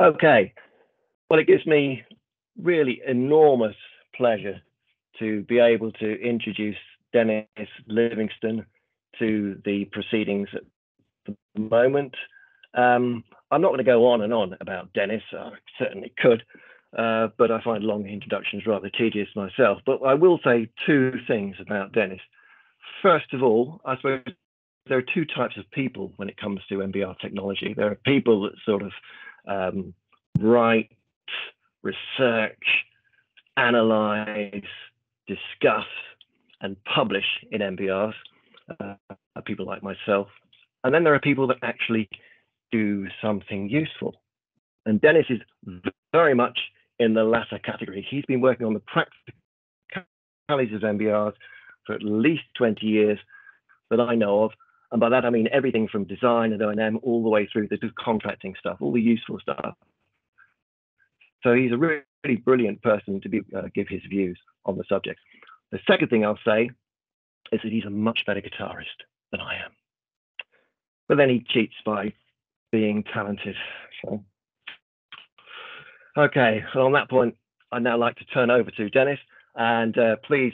Okay, well, it gives me really enormous pleasure to be able to introduce Dennis Livingston to the proceedings at the moment. I'm not going to go on and on about Dennis. I certainly could, but I find long introductions rather tedious myself. But I will say two things about Dennis. First of all, I suppose there are two types of people when it comes to MBR technology. There are people that sort of write, research, analyze, discuss, and publish in MBRs, people like myself. And then there are people that actually do something useful. And Dennis is very much in the latter category. He's been working on the practicalities of MBRs for at least 20 years that I know of. And by that, I mean everything from design and O&M all the way through to contracting stuff, all the useful stuff. So he's a really, brilliant person to give his views on the subject. The second thing I'll say is that he's a much better guitarist than I am. But then he cheats by being talented. So. Okay, well, on that point, I'd now like to turn over to Dennis, and please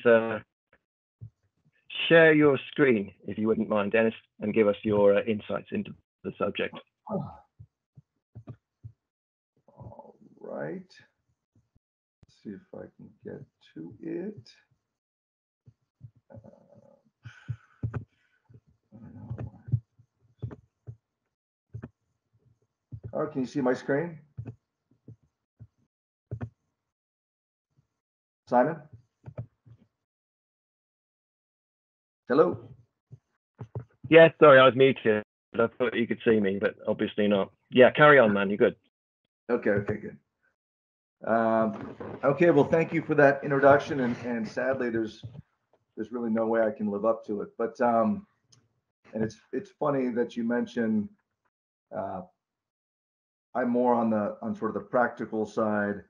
share your screen, if you wouldn't mind, Dennis, and give us your insights into the subject. All right. Let's see if I can get to it. I don't know. Oh, can you see my screen? Simon? Hello? Yeah, sorry, I was muted. I thought you could see me, but obviously not. Yeah, carry on, man. You're good. Okay, good. Okay, well, thank you for that introduction, and sadly, there's really no way I can live up to it. But and it's funny that you mention I'm more on sort of the practical side,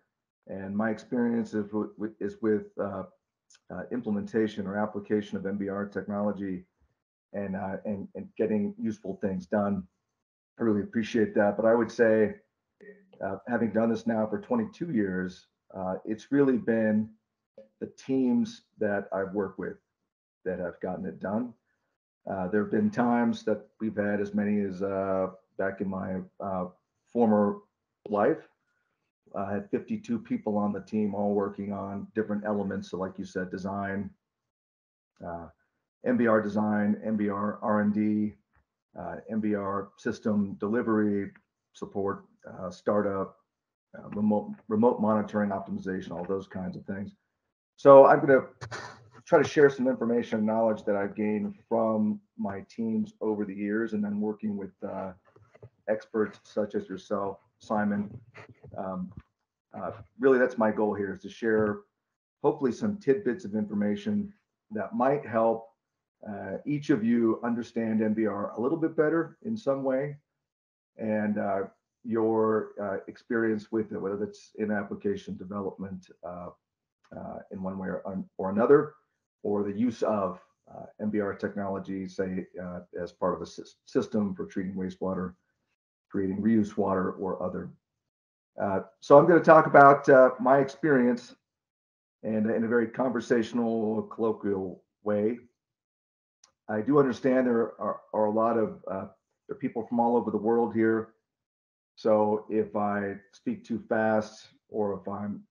and my experience is with implementation or application of MBR technology and getting useful things done. I really appreciate that. But I would say, having done this now for 22 years, it's really been the teams that I've worked with that have gotten it done. There have been times that we've had as many as back in my former life. I had 52 people on the team, all working on different elements. So, like you said, design, MBR design, MBR R&D, MBR system delivery, support, startup, remote monitoring, optimization, all those kinds of things. So I'm going to try to share some information and knowledge that I've gained from my teams over the years, and then working with experts such as yourself, Simon. Really, that's my goal here, is to share hopefully some tidbits of information that might help each of you understand MBR a little bit better in some way, and your experience with it, whether it's in application development in one way or another, or the use of MBR technology, say as part of a system for treating wastewater, creating reuse water, or other. So I'm going to talk about my experience, and in a very conversational, colloquial way. I do understand there are a lot of there are people from all over the world here. So if I speak too fast, or if I'm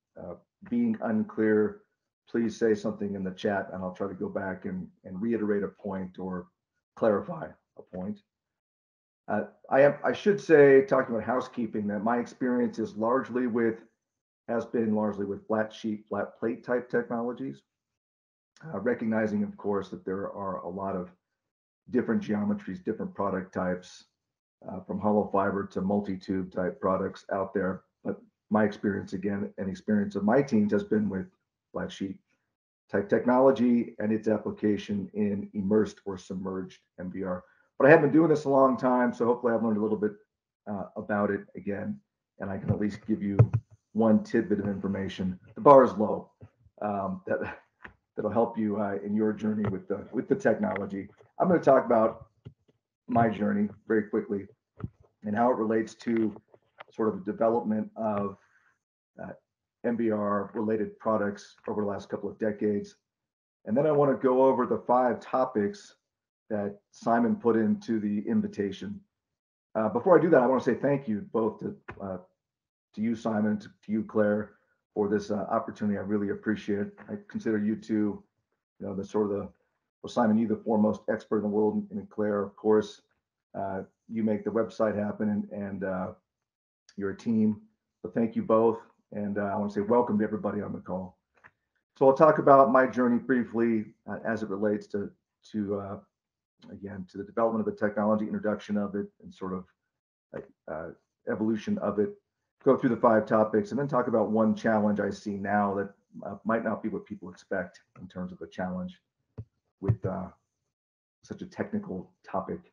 being unclear, please say something in the chat, and I'll try to go back and reiterate a point or clarify a point. I should say, talking about housekeeping, that my experience has been largely with flat sheet, flat plate type technologies, recognizing, of course, that there are a lot of different geometries, different product types, from hollow fiber to multi-tube type products out there. But my experience, again, and experience of my teams, has been with flat sheet type technology and its application in immersed or submerged MBR. But I have been doing this a long time, so hopefully I've learned a little bit about it again, and I can at least give you one tidbit of information. The bar is low. That'll help you in your journey with the technology. I'm going to talk about my journey very quickly and how it relates to sort of development of MBR related products over the last couple of decades. And then I want to go over the 5 topics that Simon put into the invitation. Before I do that, I want to say thank you both to you, Simon, to you, Claire, for this opportunity. I really appreciate it. I consider you two, you know, the sort of the, well, Simon, you the foremost expert in the world, and Claire, of course, you make the website happen, and you're a team. So thank you both, and I want to say welcome to everybody on the call. So I'll talk about my journey briefly as it relates to again, to the development of the technology, introduction of it, and sort of evolution of it. Go through the 5 topics, and then talk about one challenge I see now that might not be what people expect in terms of a challenge with such a technical topic.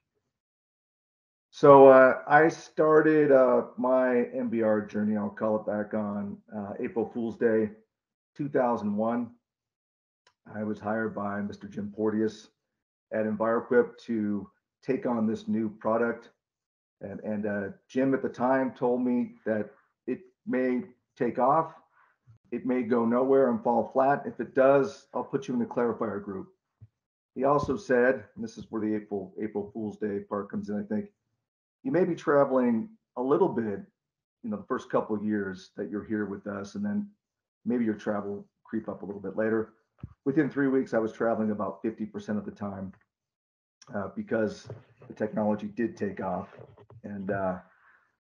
So I started my MBR journey, I'll call it, back on April Fool's Day, 2001. I was hired by Mr. Jim Porteous at EnviroEquip to take on this new product. And Jim at the time told me that it may take off, it may go nowhere and fall flat. If it does, I'll put you in the clarifier group. He also said, and this is where the April Fool's Day part comes in, I think, you may be traveling a little bit, you know, the first couple of years that you're here with us, and then maybe your travel creep up a little bit later. Within 3 weeks, I was traveling about 50% of the time because the technology did take off, and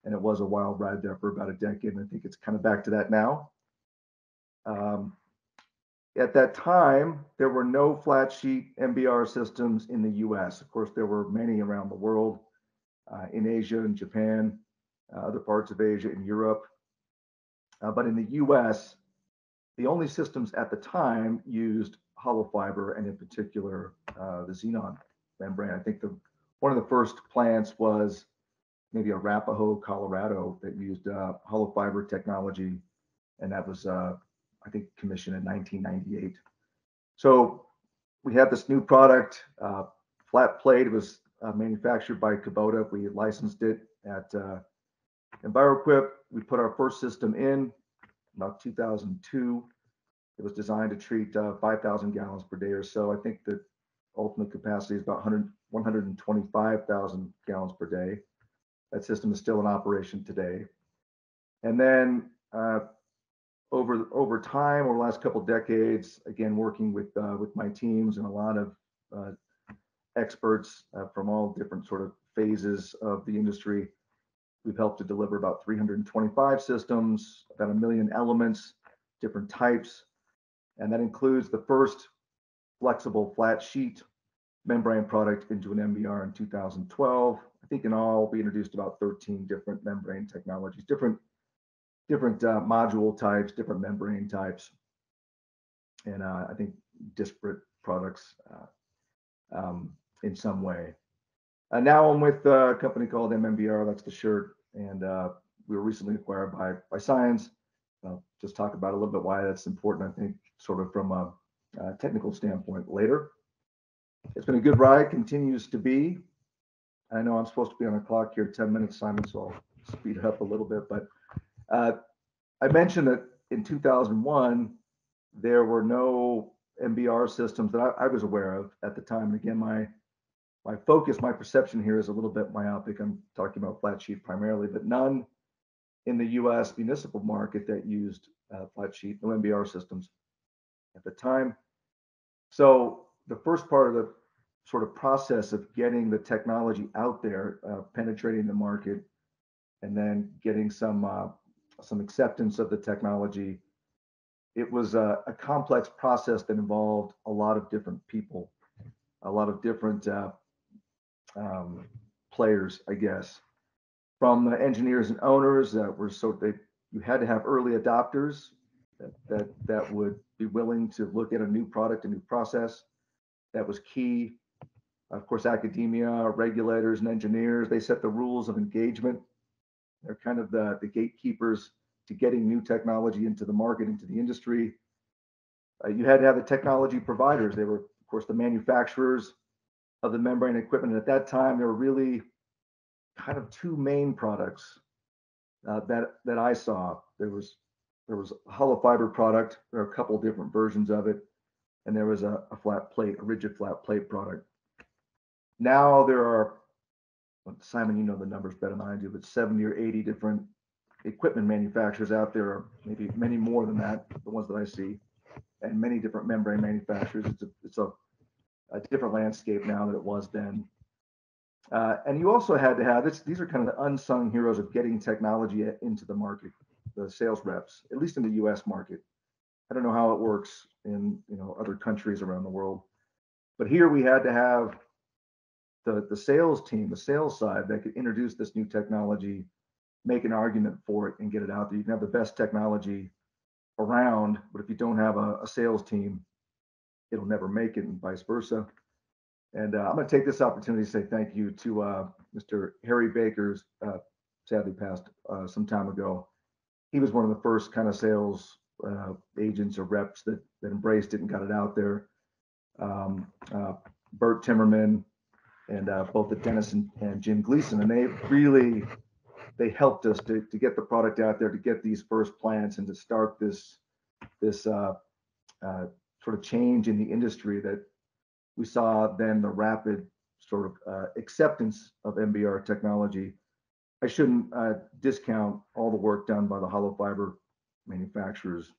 it was a wild ride there for about a decade, and I think it's kind of back to that now. At that time, there were no flat sheet MBR systems in the US. Of course, there were many around the world, in Asia and Japan, other parts of Asia and Europe. But in the US, the only systems at the time used hollow fiber, and in particular, the xenon membrane. I think one of the first plants was maybe Arapahoe, Colorado, that used hollow fiber technology, and that was I think commissioned in 1998. So we have this new product, flat plate. It was manufactured by Kubota. We licensed it at EnviroEquip. We put our first system in about 2002. It was designed to treat 5,000 gallons per day or so. I think the ultimate capacity is about 125,000 gallons per day. That system is still in operation today. And then over time, over the last couple of decades, again, working with my teams and a lot of experts from all different sort of phases of the industry, we've helped to deliver about 325 systems, about 1 million elements, different types. And that includes the first flexible flat sheet membrane product into an MBR in 2012. I think in all, we introduced about 13 different membrane technologies, different module types, different membrane types, and I think disparate products in some way. Now I'm with a company called MBR, that's the shirt, and we were recently acquired by Science. I'll just talk about a little bit why that's important, I think, sort of from a technical standpoint later. It's been a good ride, continues to be. I know I'm supposed to be on the clock here 10 minutes, Simon, so I'll speed it up a little bit, but I mentioned that in 2001, there were no MBR systems that I was aware of at the time. And again, my focus, my perception here is a little bit myopic. I'm talking about flat sheet primarily, but none in the US municipal market that used flat sheet, no MBR systems at the time. So the first part of the sort of process of getting the technology out there, penetrating the market, and then getting some acceptance of the technology, it was a complex process that involved a lot of different people, a lot of different players, I guess, from the engineers and owners that were you had to have early adopters that would be willing to look at a new product, a new process. That was key. Of course, academia, regulators, and engineers, they set the rules of engagement. They're kind of the gatekeepers to getting new technology into the market, into the industry. You had to have the technology providers. They were, of course, the manufacturers of the membrane equipment. And at that time, there were really kind of 2 main products that I saw. There was a hollow fiber product. There are a couple of different versions of it, and there was a flat plate, a rigid flat plate product. Now there are, Simon, you know the numbers better than I do, but 70 or 80 different equipment manufacturers out there, or maybe many more than that, the ones that I see, and many different membrane manufacturers. It's a different landscape now than it was then. And you also had to have this. These are kind of the unsung heroes of getting technology into the market, the sales reps, at least in the U.S. market. I don't know how it works in other countries around the world, but here we had to have the sales team, the sales side that could introduce this new technology, make an argument for it, and get it out there. You can have the best technology around, but if you don't have a sales team, it'll never make it, and vice versa. And I'm going to take this opportunity to say thank you to Mr. Harry Baker's, sadly passed some time ago. He was one of the first kind of sales agents or reps that embraced it and got it out there. Bert Timmerman and both the Dennis and Jim Gleason, and they helped us to get the product out there, to get these first plants, and to start this sort of change in the industry that we saw then, the rapid sort of acceptance of MBR technology. I shouldn't discount all the work done by the hollow fiber manufacturers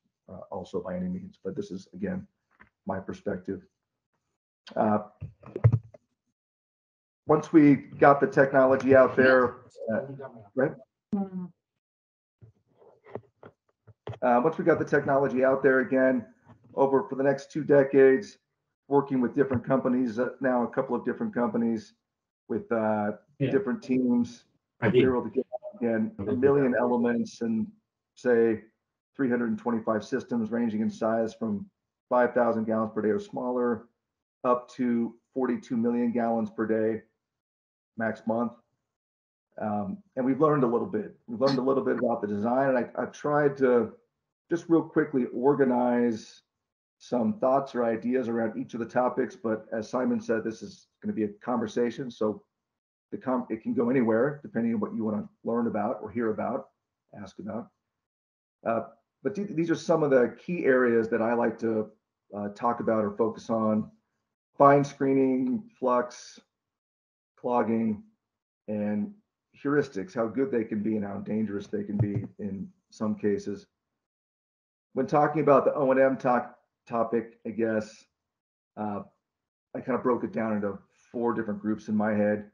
also by any means, but this is, again, my perspective. Once we got the technology out there, right? Once we got the technology out there, again, over for the next 2 decades, working with different companies, now a couple of different companies with different teams. We were able to get, again, 1 million elements and say 325 systems ranging in size from 5,000 gallons per day or smaller up to 42 million gallons per day, max month. And we've learned a little bit. We've learned a little bit about the design, and I tried to just real quickly organize some thoughts or ideas around each of the topics. But as Simon said, this is going to be a conversation, so it can go anywhere depending on what you want to learn about or hear about, ask about. But these are some of the key areas that I like to talk about or focus on: fine screening, flux, clogging, and heuristics, how good they can be and how dangerous they can be in some cases. When talking about the O&M topic, I guess, I kind of broke it down into 4 different groups in my head.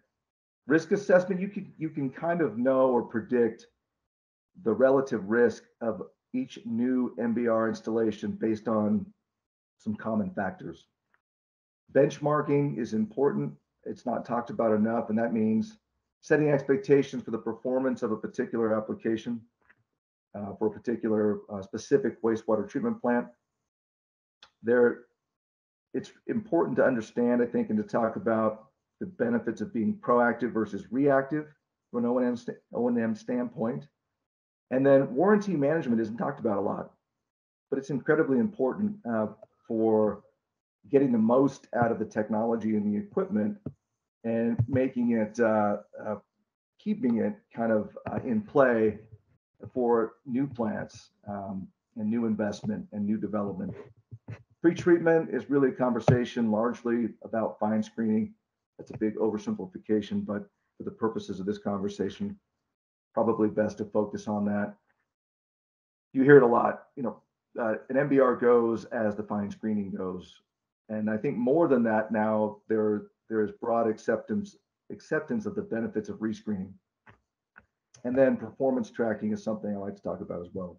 Risk assessment, you can kind of know or predict the relative risk of each new MBR installation based on some common factors. Benchmarking is important. It's not talked about enough, and that means setting expectations for the performance of a particular application for a particular specific wastewater treatment plant. It's important to understand, I think, and to talk about the benefits of being proactive versus reactive from an O&M standpoint. And then warranty management isn't talked about a lot, but it's incredibly important for getting the most out of the technology and the equipment and making it, keeping it kind of in play for new plants and new investment and new development. Pre-treatment is really a conversation largely about fine screening. That's a big oversimplification, but for the purposes of this conversation, probably best to focus on that. You hear it a lot, an MBR goes as the fine screening goes. And I think more than that now, there is broad acceptance of the benefits of rescreening. And then performance tracking is something I like to talk about as well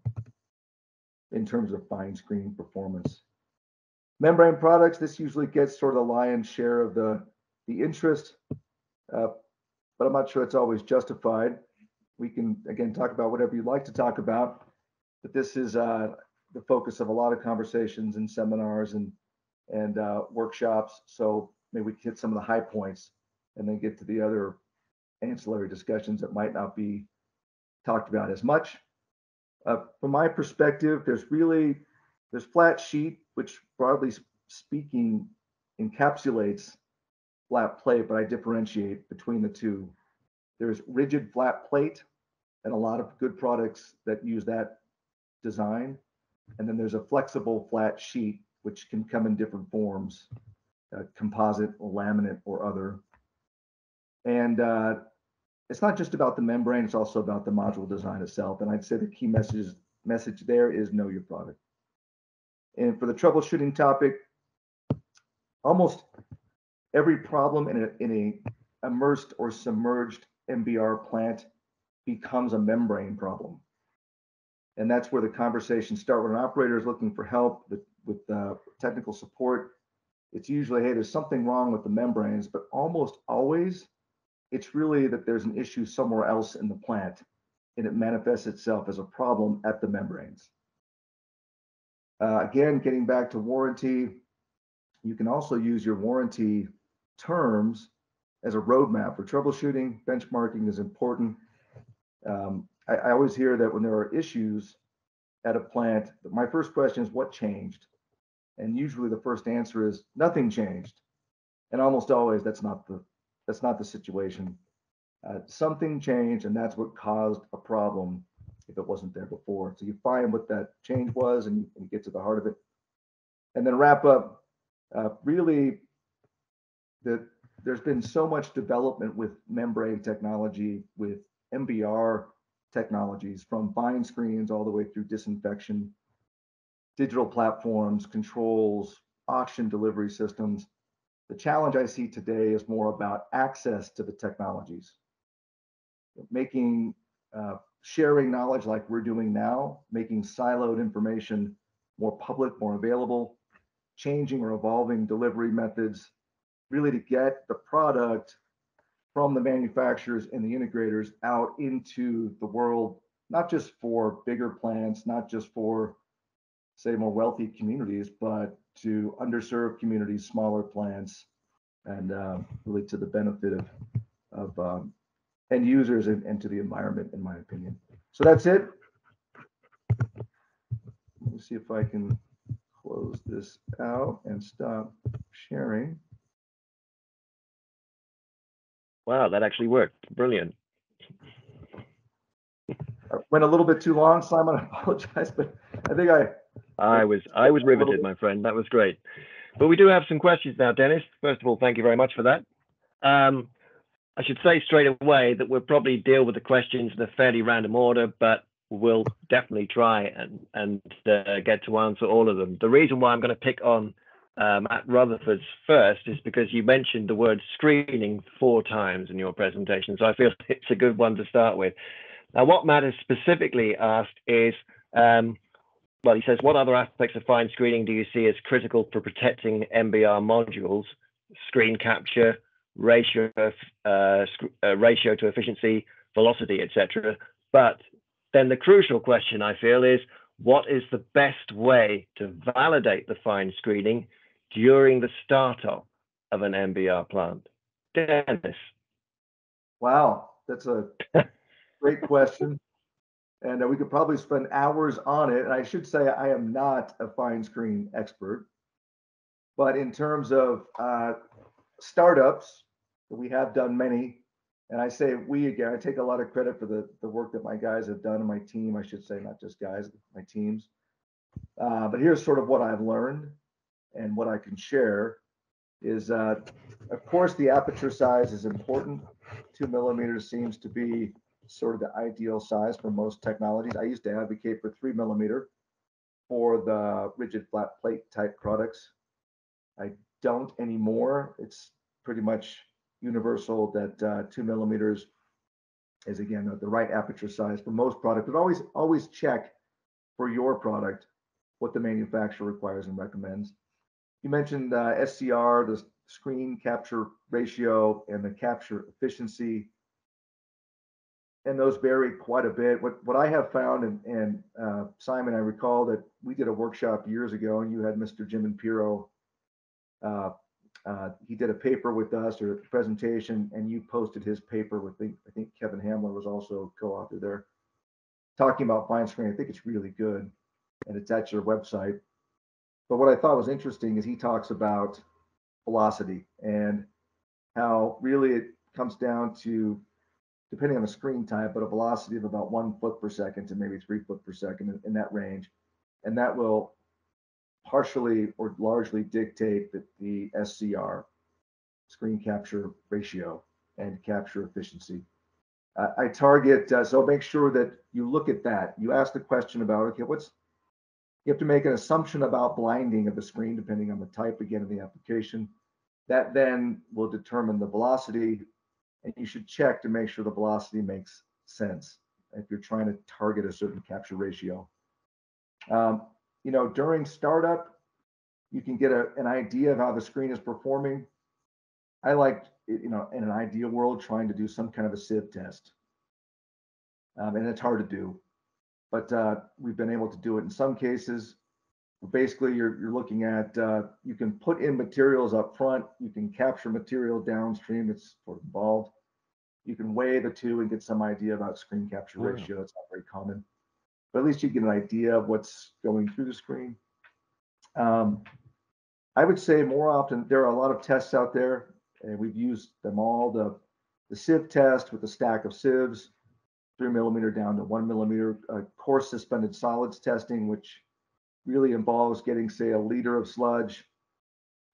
in terms of fine screening performance. Membrane products, this usually gets sort of the lion's share of the interest, but I'm not sure it's always justified. We can, again, talk about whatever you'd like to talk about, but this is the focus of a lot of conversations and seminars and workshops. So maybe we can hit some of the high points and then get to the other ancillary discussions that might not be talked about as much. From my perspective, there's flat sheet, which broadly speaking encapsulates flat plate, but I differentiate between the two. There's rigid flat plate, and a lot of good products that use that design. And then there's a flexible flat sheet, which can come in different forms, composite or laminate or other. And it's not just about the membrane, it's also about the module design itself. And I'd say the key message there is know your product. And for the troubleshooting topic, almost every problem in a immersed or submerged MBR plant becomes a membrane problem. And that's where the conversations start. When an operator is looking for help with technical support, it's usually, hey, there's something wrong with the membranes, but almost always it's really that there's an issue somewhere else in the plant and it manifests itself as a problem at the membranes. Again, getting back to warranty, you can also use your warranty terms as a roadmap for troubleshooting. Benchmarking is important. I always hear that when there are issues at a plant, my first question is what changed? And usually the first answer is nothing changed. And almost always that's not the situation. Something changed, and that's what caused a problem if it wasn't there before. So you find what that change was and you get to the heart of it. And then wrap up, really, there's been so much development with membrane technology, with MBR technologies, from fine screens all the way through disinfection, digital platforms, controls, auction delivery systems. The challenge I see today is more about access to the technologies, making sharing knowledge like we're doing now, making siloed information more public, more available, changing or evolving delivery methods, really to get the product from the manufacturers and the integrators out into the world, not just for bigger plants, not just for, say, more wealthy communities, but to underserved communities, smaller plants, and really to the benefit of end users and to the environment, in my opinion. So that's it. Let me see if I can close this out and stop sharing. Wow, that actually worked. Brilliant. I went a little bit too long, Simon. I apologize, but I think I was riveted, my friend. That was great. But we do have some questions now, Dennis. First of all, thank you very much for that. I should say straight away that we'll probably deal with the questions in a fairly random order, but we'll definitely try and get to answer all of them. The reason why I'm going to pick on Matt Rutherford's first is because you mentioned the word screening 4 times in your presentation, so I feel it's a good one to start with. Now, what Matt has specifically asked is, well, he says, what other aspects of fine screening do you see as critical for protecting MBR modules? Screen capture, ratio to efficiency, velocity, etc. But then the crucial question, I feel, is what is the best way to validate the fine screening during the startup of an MBR plant? Dennis. Wow, that's a great question. And we could probably spend hours on it. And I should say I am not a fine screen expert. But in terms of startups, we have done many. And I say we, again, I take a lot of credit for the work that my guys have done, and my team, I should say, not just guys, my teams. But here's sort of what I've learned and what I can share is, of course, the aperture size is important. 2 millimeters seems to be sort of the ideal size for most technologies. I used to advocate for 3 millimeter for the rigid flat plate type products. I don't anymore. It's pretty much universal that 2 millimeters is, again, the right aperture size for most products. But always check for your product what the manufacturer requires and recommends. You mentioned SCR, the screen capture ratio, and the capture efficiency, and those vary quite a bit. What I have found, and Simon, I recall that we did a workshop years ago, and you had Mr. Jim and Piro. He did a paper with us, or a presentation, and you posted his paper with, I think Kevin Hamler was also co-author there, talking about fine screen. I think it's really good, and it's at your website. But what I thought was interesting is he talks about velocity and how really it comes down to depending on the screen type, but a velocity of about 1 foot per second to maybe 3 foot per second in that range. And that will partially or largely dictate the SCR, screen capture ratio, and capture efficiency. I target, so make sure that you look at that. You ask the question about, okay, you have to make an assumption about blinding of the screen, depending on the type, again, of the application. That then will determine the velocity, and you should check to make sure the velocity makes sense if you're trying to target a certain capture ratio. During startup, you can get an idea of how the screen is performing. I like, in an ideal world, trying to do some kind of a sieve test. And it's hard to do, but we've been able to do it in some cases. Basically, you're looking at, you can put in materials up front, you can capture material downstream, it's sort of involved. You can weigh the two and get some idea about screen capture ratio. It's not very common, but at least you get an idea of what's going through the screen. I would say more often, there are a lot of tests out there, and we've used them all. The sieve test with a stack of sieves, 3 millimeter down to 1 millimeter, coarse suspended solids testing, which really involves getting, say, a liter of sludge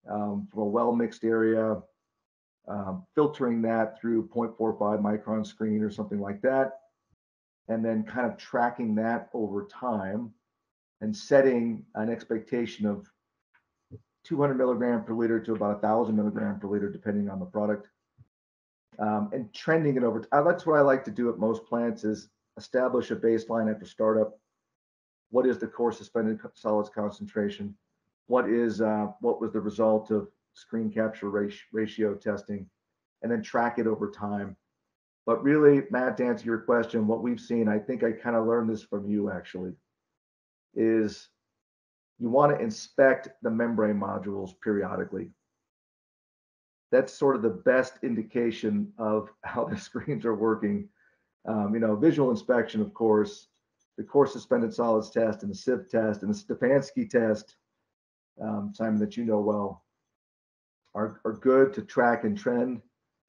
from a well-mixed area, filtering that through 0.45 micron screen or something like that, and then kind of tracking that over time and setting an expectation of 200 milligram per liter to about 1,000 milligram per liter, depending on the product, and trending it over. That's what I like to do at most plants, is establish a baseline after startup. What is the coarse suspended solids concentration? What was the result of screen capture ratio testing? And then track it over time. But really, Matt, to answer your question, what we've seen, I think I kind of learned this from you actually, is you want to inspect the membrane modules periodically. That's sort of the best indication of how the screens are working. Visual inspection, of course, the coarse suspended solids test and the sieve test and the Stefanski test, Simon, that you know well, are good to track and trend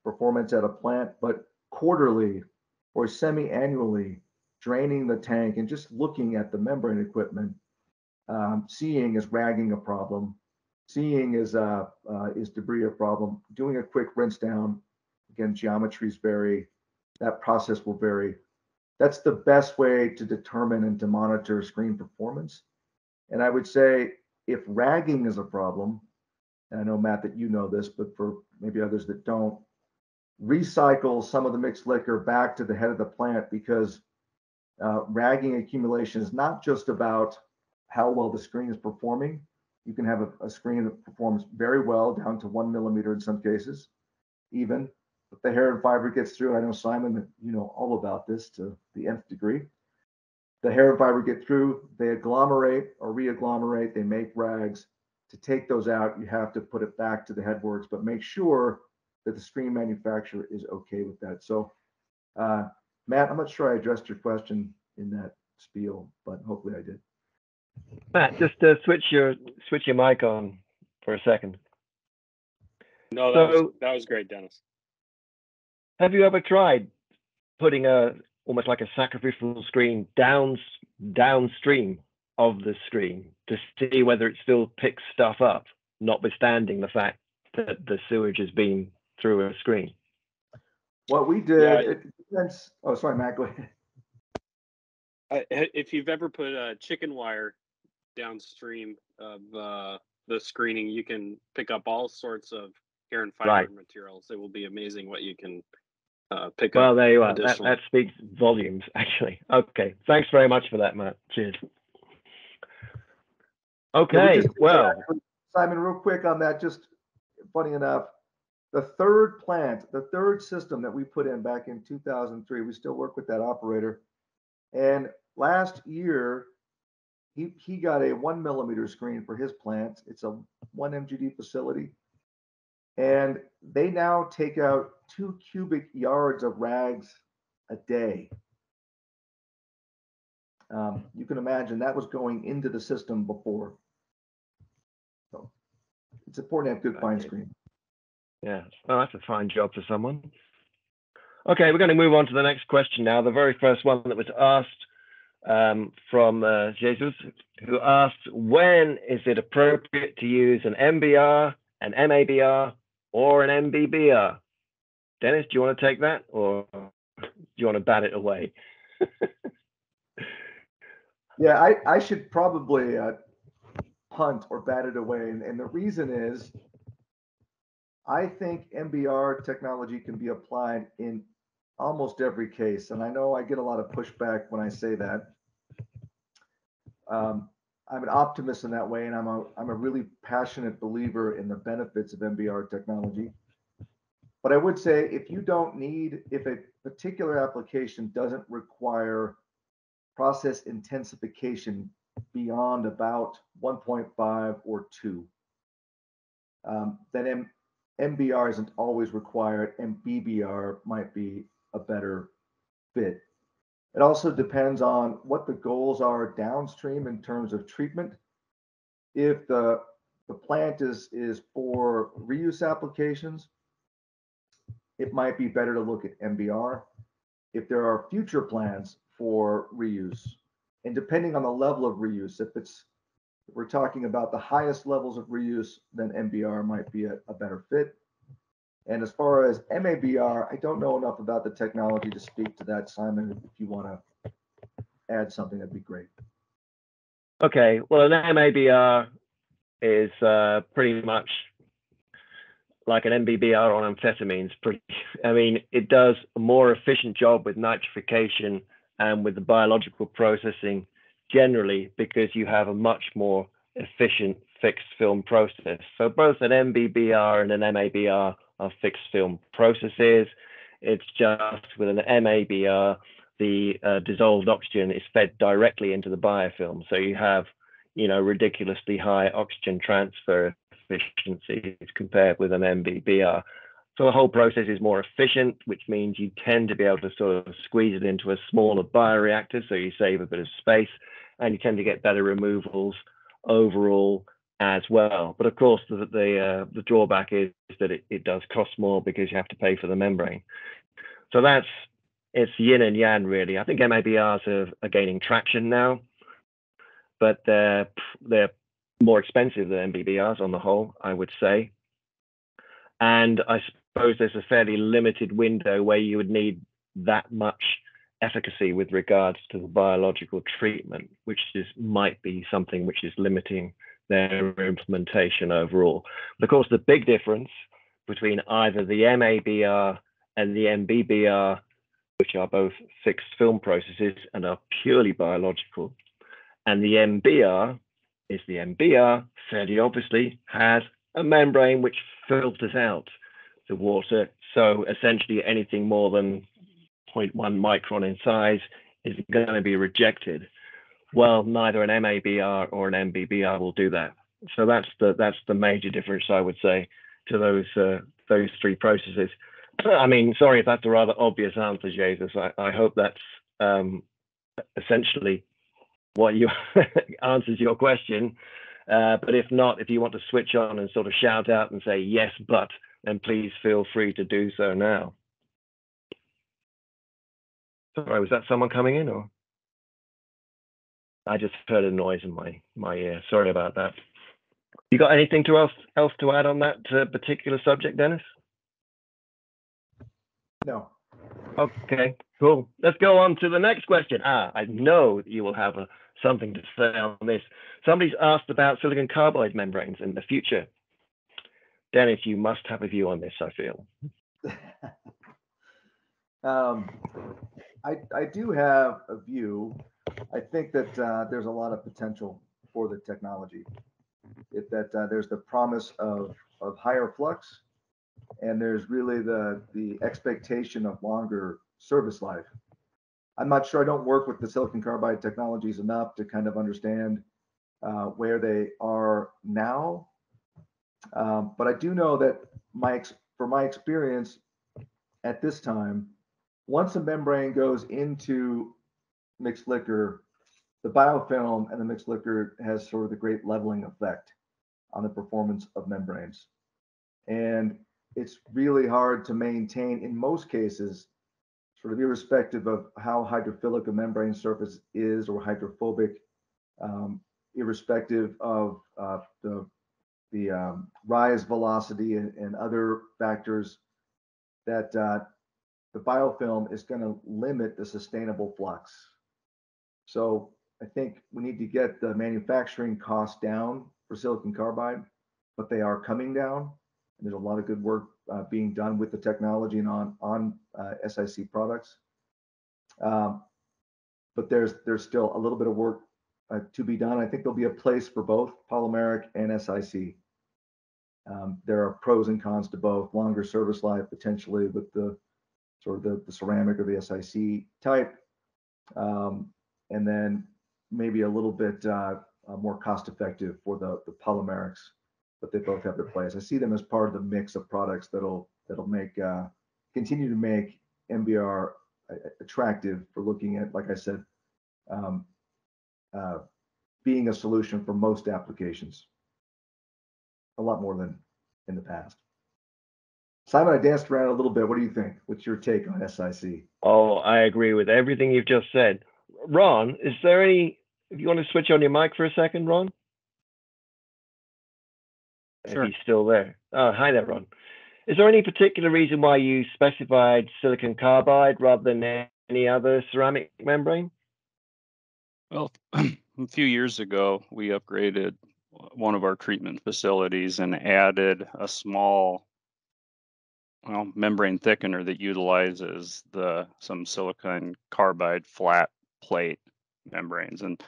performance at a plant, but quarterly or semi-annually draining the tank and just looking at the membrane equipment, seeing is ragging a problem, seeing is debris a problem, doing a quick rinse down. Again, geometries vary, that process will vary. That's the best way to determine and to monitor screen performance. And I would say if ragging is a problem, and I know, Matt, that you know this, but for maybe others that don't, recycle some of the mixed liquor back to the head of the plant, because ragging accumulation is not just about how well the screen is performing. You can have a screen that performs very well down to 1 millimeter in some cases, even. If the hair and fiber gets through, I know, Simon, that you know all about this to the nth degree. The hair and fiber get through, they agglomerate or re-agglomerate, they make rags. To take those out, you have to put it back to the headworks, but make sure that the screen manufacturer is okay with that. So, Matt, I'm not sure I addressed your question in that spiel, but hopefully I did. Matt, just switch your mic on for a second. No, that was great, Dennis. Have you ever tried putting almost like a sacrificial screen downstream of the screen to see whether it still picks stuff up, notwithstanding the fact that the sewage has been through a screen? What we did, oh, sorry, Matt, go ahead. If you've ever put a chicken wire downstream of the screening, you can pick up all sorts of hair and fiber materials. It will be amazing what you can pick up. Well, there you are. That speaks volumes, actually. Okay, thanks very much for that, Matt. Cheers. Okay, well, Simon, real quick on that, just funny enough, the third system that we put in back in 2003, we still work with that operator. And last year, he got a 1 millimeter screen for his plant. It's a 1 MGD facility. And they now take out 2 cubic yards of rags a day. You can imagine that was going into the system before. So it's important to have good fine screen. Yeah, well, that's a fine job for someone. Okay, we're going to move on to the next question now. The very first one that was asked from Jesus, who asked, when is it appropriate to use an MBR, an MABR, or an MBBR? Dennis, do you want to take that, or do you want to bat it away? Yeah, I should probably punt or bat it away. And the reason is, I think MBR technology can be applied in almost every case. And I know I get a lot of pushback when I say that. I'm an optimist in that way, and I'm a really passionate believer in the benefits of MBR technology. But I would say if a particular application doesn't require process intensification beyond about 1.5 or 2, then MBR isn't always required, and MBBR might be a better fit. It also depends on what the goals are downstream in terms of treatment. If the plant is for reuse applications, it might be better to look at MBR. If there are future plans for reuse, and depending on the level of reuse, if we're talking about the highest levels of reuse, then MBR might be a better fit. And as far as MABR, I don't know enough about the technology to speak to that. Simon, if you want to add something, that'd be great. Okay, well, an MABR is pretty much like an MBBR on amphetamines. I mean, it does a more efficient job with nitrification and with the biological processing generally, because you have a much more efficient fixed film process. So both an MBBR and an MABR are fixed film processes. It's just with an MABR, the dissolved oxygen is fed directly into the biofilm. So you have, ridiculously high oxygen transfer efficiencies compared with an MBBR. So the whole process is more efficient, which means you tend to be able to sort of squeeze it into a smaller bioreactor, so you save a bit of space, and you tend to get better removals overall as well. But of course, the drawback is that it does cost more because you have to pay for the membrane. So it's yin and yang, really. I think MABRs are gaining traction now, but they're more expensive than MBBRs on the whole, I would say. And I suppose there's a fairly limited window where you would need that much efficacy with regards to the biological treatment, which might be something which is limiting their implementation overall. But of course, the big difference between either the MABR and the MBBR, which are both fixed film processes and are purely biological, and the MBR is the MBR, fairly obviously, has a membrane which filters out the water. So essentially anything more than 0.1 micron in size is going to be rejected. Well, neither an MABR or an MBBR will do that. So that's the major difference, I would say, to those three processes. I mean, sorry if that's a rather obvious answer, Jesus. I hope that's essentially what you answers your question. But if not, if you want to switch on and sort of shout out and say yes, but, then please feel free to do so now. Sorry, was that someone coming in, or? I just heard a noise in my ear. Sorry about that. You got anything else to add on that particular subject, Dennis? No. Okay, cool. Let's go on to the next question. I know you will have something to say on this. Somebody's asked about silicon carbide membranes in the future. Dennis, you must have a view on this, I feel. I do have a view. I think that there's a lot of potential for the technology. There's the promise of higher flux, and there's really the expectation of longer service life. I'm not sure, I don't work with the silicon carbide technologies enough to kind of understand where they are now. But I do know that from my experience at this time, once a membrane goes into mixed liquor, the biofilm and the mixed liquor has sort of the great leveling effect on the performance of membranes. And it's really hard to maintain, in most cases, sort of irrespective of how hydrophilic a membrane surface is or hydrophobic, irrespective of the rise velocity and other factors, that the biofilm is going to limit the sustainable flux. So I think we need to get the manufacturing costs down for silicon carbide, but they are coming down. And there's a lot of good work being done with the technology and on SiC products. But there's still a little bit of work to be done. I think there'll be a place for both polymeric and SiC. There are pros and cons to both. Longer service life potentially with the sort of the ceramic or the SiC type, and then maybe a little bit more cost effective for the polymerics, but they both have their place. I see them as part of the mix of products that'll make continue to make MBR attractive for looking at, like I said, being a solution for most applications, a lot more than in the past. Simon, I danced around a little bit. What do you think? What's your take on SiC? Oh, I agree with everything you've just said. Ron, is there any, if you want to switch on your mic for a second, Ron? Sure. If he's still there. Oh, hi there, Ron. Is there any particular reason why you specified silicon carbide rather than any other ceramic membrane? Well, a few years ago, we upgraded one of our treatment facilities and added a small membrane thickener that utilizes some silicon carbide flat plate membranes. And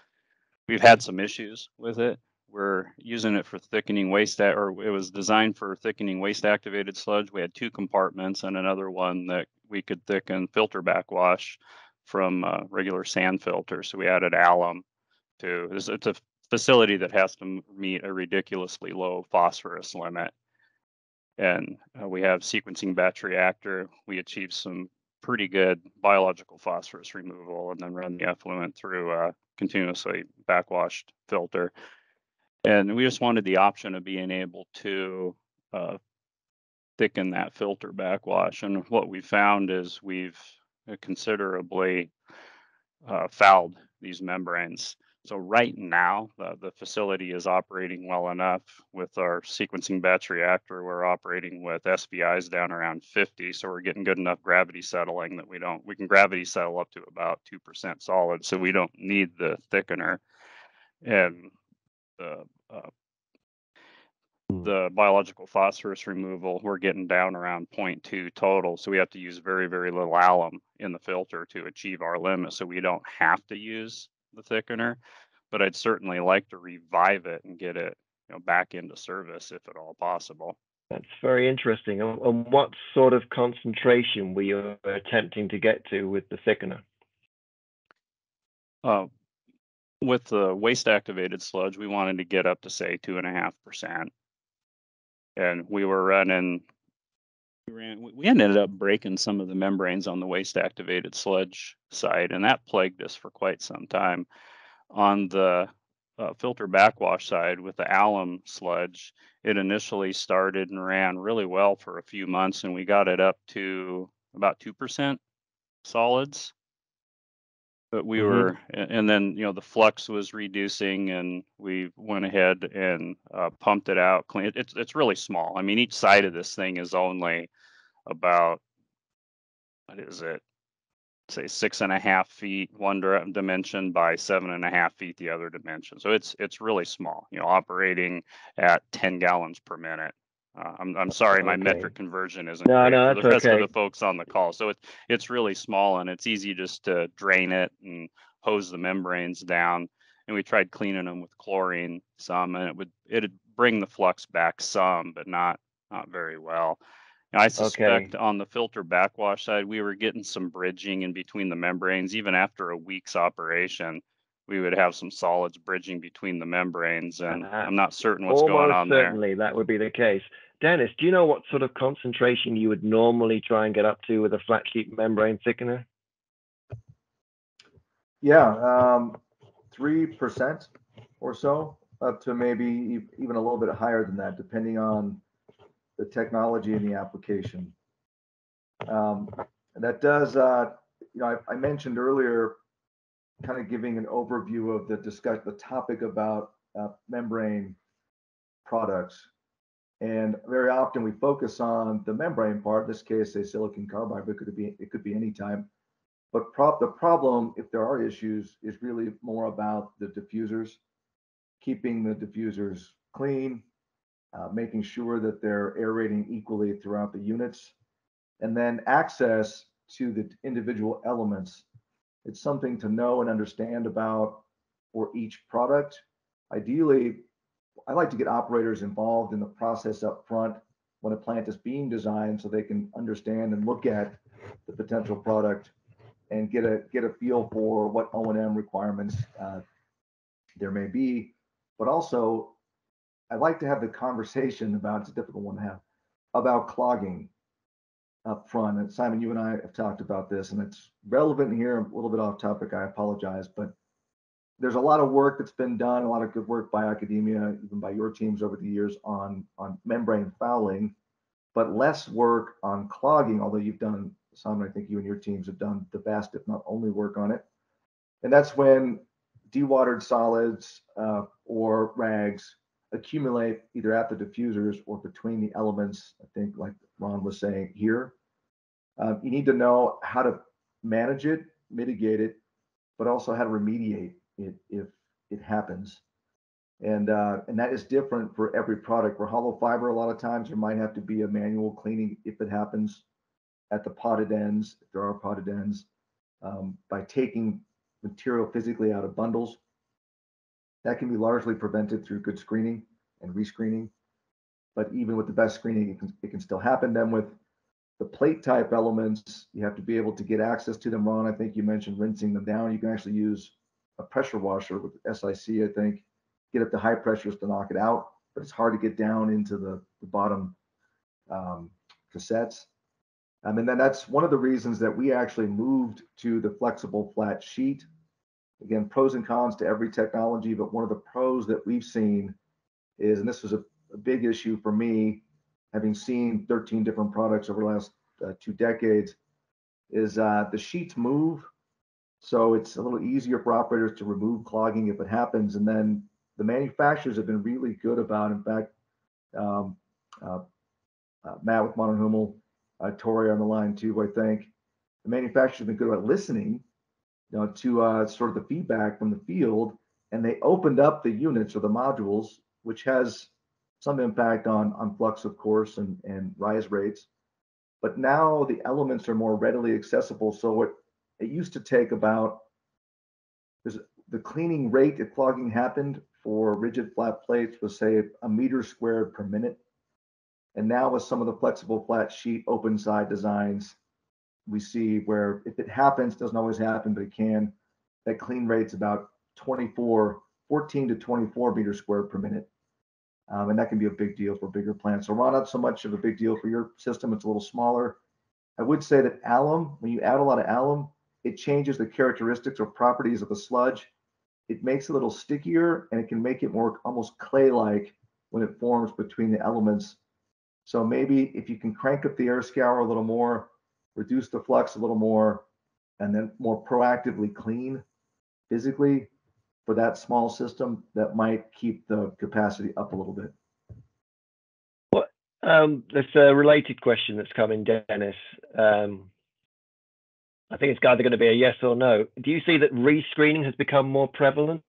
we've had some issues with it. We're using it for thickening waste, or it was designed for thickening waste activated sludge. We had 2 compartments and another one that we could thicken filter backwash from regular sand filter. So we added alum to, it's a facility that has to meet a ridiculously low phosphorus limit. And we have sequencing batch reactor. We achieved some pretty good biological phosphorus removal and then run the effluent through a continuously backwashed filter. And we just wanted the option of being able to thicken that filter backwash. And what we found is we've considerably fouled these membranes. So right now, the facility is operating well enough. With our sequencing batch reactor, we're operating with SBIs down around 50. So we're getting good enough gravity settling that we can gravity settle up to about 2% solid. So we don't need the thickener. And the biological phosphorus removal, we're getting down around 0.2 total. So we have to use very, very little alum in the filter to achieve our limit. So we don't have to use the thickener, but I'd certainly like to revive it and get it back into service if at all possible. That's very interesting. And what sort of concentration were you attempting to get to with the thickener? With the waste activated sludge, we wanted to get up to say 2.5%. And we ended up breaking some of the membranes on the waste activated sludge side, and that plagued us for quite some time. On the filter backwash side with the alum sludge, it initially started and ran really well for a few months, and we got it up to about 2% solids. But we were, and then the flux was reducing, and we went ahead and pumped it out. Clean. It's really small. I mean, each side of this thing is only about, what is it? Say 6.5 feet one dimension by 7.5 feet the other dimension. So it's really small. Operating at 10 gallons per minute. I'm sorry, my metric conversion isn't great for the rest of the folks on the call. So it's really small, and it's easy just to drain it and hose the membranes down. And we tried cleaning them with chlorine some, and it'd bring the flux back some, but not very well. I suspect on the filter backwash side, we were getting some bridging in between the membranes. Even after a week's operation, we would have some solids bridging between the membranes, and I'm not certain what's going on there. Certainly, that would be the case. Dennis, do you know what sort of concentration you would normally try and get up to with a flat sheet membrane thickener? Yeah, 3% or so, up to maybe even a little bit higher than that, depending on the technology and the application. And that does, I mentioned earlier, kind of giving an overview of the topic about membrane products. And very often we focus on the membrane part, in this case, a silicon carbide, but it could be any type. But the problem, if there are issues, is really more about the diffusers, keeping the diffusers clean, making sure that they're aerating equally throughout the units, and then access to the individual elements. It's something to know and understand about for each product. Ideally, I like to get operators involved in the process up front when a plant is being designed so they can understand and look at the potential product and get a feel for what O&M requirements there may be. But also, I like to have the conversation about, it's a difficult one to have, about clogging up front. And Simon, you and I have talked about this, and it's relevant here, a little bit off topic, I apologize, but there's a lot of work that's been done, a lot of good work by academia, even by your teams over the years on membrane fouling, but less work on clogging, although you've done, Simon, I think you and your teams have done the best, if not only work on it. And that's when dewatered solids or rags accumulate either at the diffusers or between the elements, I think like Ron was saying here. You need to know how to manage it, mitigate it, but also how to remediate it if it happens. And that is different for every product. For hollow fiber, a lot of times there might have to be a manual cleaning if it happens at the potted ends, if there are potted ends, by taking material physically out of bundles. That can be largely prevented through good screening and rescreening. But even with the best screening, it can still happen. Then with the plate type elements, you have to be able to get access to them. Ron, I think you mentioned rinsing them down. You can actually use a pressure washer with SIC, I think, get up to high pressures to knock it out, but it's hard to get down into the bottom cassettes. And then that's one of the reasons that we actually moved to the flexible flat sheet. Again, pros and cons to every technology, but one of the pros that we've seen is, and this was a big issue for me, having seen 13 different products over the last 2 decades, is the sheets move. So it's a little easier for operators to remove clogging if it happens. And then the manufacturers have been really good about, in fact, Matt with Modern Hummel, Tori on the line too, I think. The manufacturers have been good about listening, to sort of the feedback from the field, and they opened up the units or the modules, which has some impact on flux, of course, and rise rates. But now the elements are more readily accessible. So it used to take about, the cleaning rate if clogging happened for rigid flat plates was, say, a meter squared per minute. And now with some of the flexible flat sheet open side designs, we see where if it happens, doesn't always happen, but it can, that clean rate's about 14 to 24 meters squared per minute. And that can be a big deal for bigger plants. So Ron, not so much of a big deal for your system. It's a little smaller. I would say that alum, when you add a lot of alum, it changes the characteristics or properties of the sludge. It makes it a little stickier, and it can make it more almost clay-like when it forms between the elements. So maybe if you can crank up the air scour a little more, reduce the flux a little more, and then more proactively clean physically for that small system, that might keep the capacity up a little bit. What? There's a related question that's coming, Dennis. I think it's either going to be a yes or no. Do you see that rescreening has become more prevalent?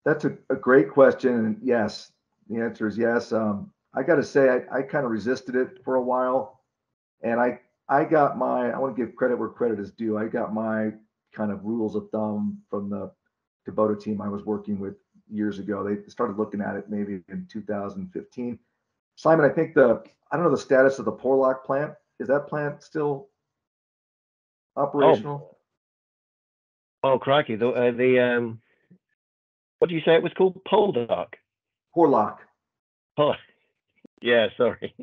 That's a great question. And yes, the answer is yes. I got to say, I kind of resisted it for a while. And I got I want to give credit where credit is due. I got my kind of rules of thumb from the Kubota team I was working with years ago. They started looking at it maybe in 2015. Simon, I think I don't know the status of the Porlock plant. Is that plant still operational? Oh crikey! The what do you say it was called? Poldark. Porlock. Oh, yeah. Sorry,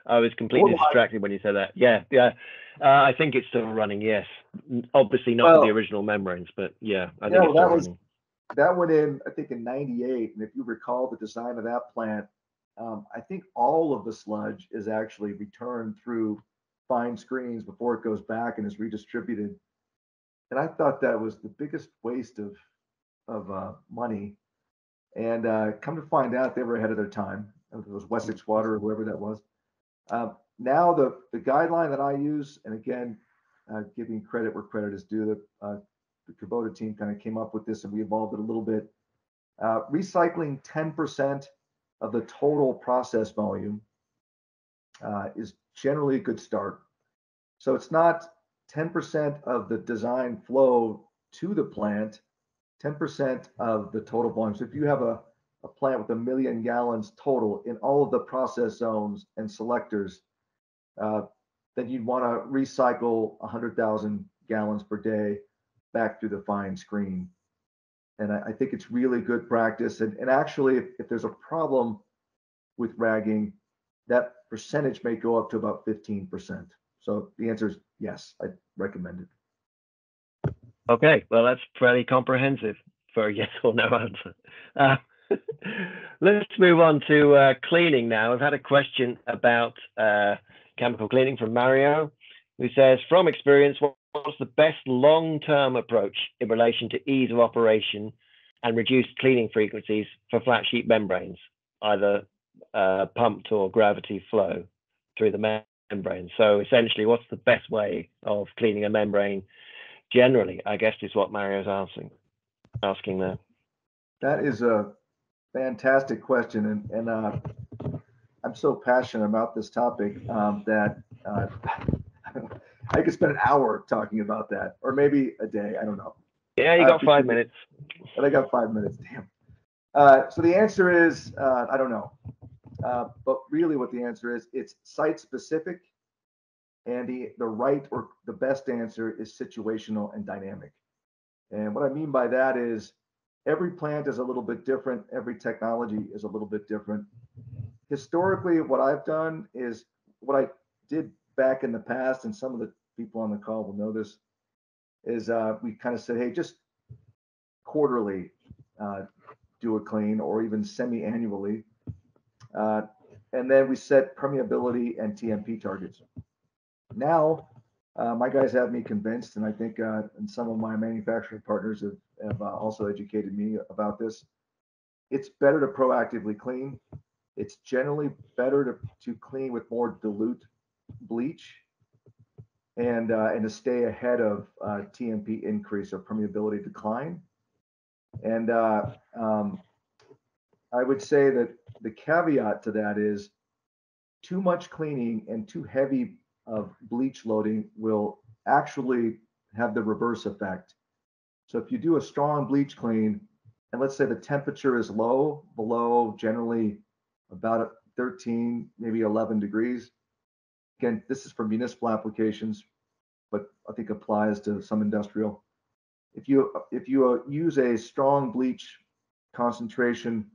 I was completely distracted when you said that. Yeah. I think it's still running. Yes, obviously not the original membranes, but yeah, I think it's still running. That went in, I think, in '98, and if you recall the design of that plant, I think all of the sludge is actually returned through fine screens before it goes back and is redistributed. And I thought that was the biggest waste of money. And come to find out, they were ahead of their time. It was Wessex Water or whoever that was. Now the guideline that I use, and again, giving credit where credit is due, the Kubota team kind of came up with this, and we evolved it a little bit. Recycling 10% of the total process volume is generally a good start. So it's not 10% of the design flow to the plant, 10% of the total volume. So if you have a plant with 1 million gallons total in all of the process zones and selectors, then you'd want to recycle 100,000 gallons per day back through the fine screen. And I think it's really good practice. And actually, if there's a problem with ragging, that percentage may go up to about 15%. So the answer is yes, I recommend it. Okay, well, that's fairly comprehensive for a yes or no answer. Let's move on to cleaning now. I've had a question about chemical cleaning from Mario, who says, from experience, what's the best long-term approach in relation to ease of operation and reduced cleaning frequencies for flat sheet membranes, either pumped or gravity flow through the membrane? So essentially, what's the best way of cleaning a membrane generally, I guess, is what Mario's asking there. That is a Fantastic question, and I'm so passionate about this topic that I could spend an hour talking about that, or maybe a day. I don't know. Yeah, you got 5 minutes. But I got 5 minutes. Damn. So the answer is I don't know, but really, what the answer is, it's site specific, and the right or the best answer is situational and dynamic. And what I mean by that is, every plant is a little bit different. Every technology is a little bit different. Historically, what I've done is what I did back in the past, and some of the people on the call will know this, is we kind of said, hey, just quarterly do a clean, or even semi-annually. And then we set permeability and TMP targets. Now, my guys have me convinced, and I think and some of my manufacturing partners have also educated me about this. It's better to proactively clean. It's generally better to clean with more dilute bleach, and to stay ahead of TMP increase or permeability decline. And I would say that the caveat to that is, too much cleaning and too heavy of bleach loading will actually have the reverse effect. So if you do a strong bleach clean, and let's say the temperature is low, below generally about 13, maybe 11 degrees. Again, this is for municipal applications, but I think applies to some industrial. If you use a strong bleach concentration,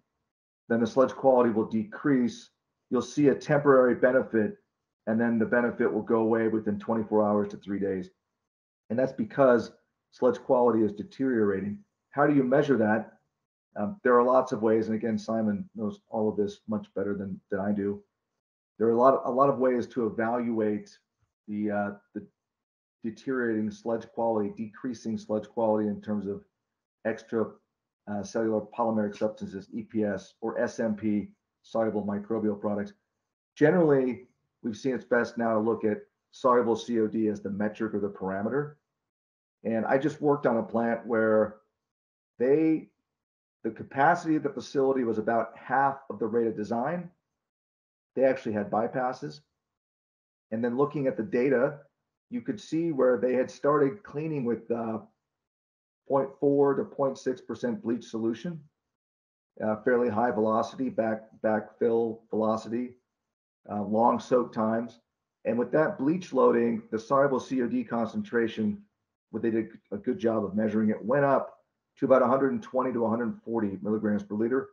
then the sludge quality will decrease. You'll see a temporary benefit, and then the benefit will go away within 24 hours to 3 days. And that's because sludge quality is deteriorating. How do you measure that? There are lots of ways, and again, Simon knows all of this much better than I do. There are a lot of ways to evaluate the deteriorating sludge quality, decreasing sludge quality in terms of extra cellular polymeric substances, EPS, or SMP, soluble microbial products. Generally, we've seen it's best now to look at soluble COD as the metric or the parameter. And I just worked on a plant where the capacity of the facility was about half of the rate of design. They actually had bypasses. And then looking at the data, you could see where they had started cleaning with 0.4 to 0.6% bleach solution, fairly high velocity, backfill velocity, long soak times. And with that bleach loading, the soluble COD concentration, what they did a good job of measuring it, went up to about 120 to 140 milligrams per liter.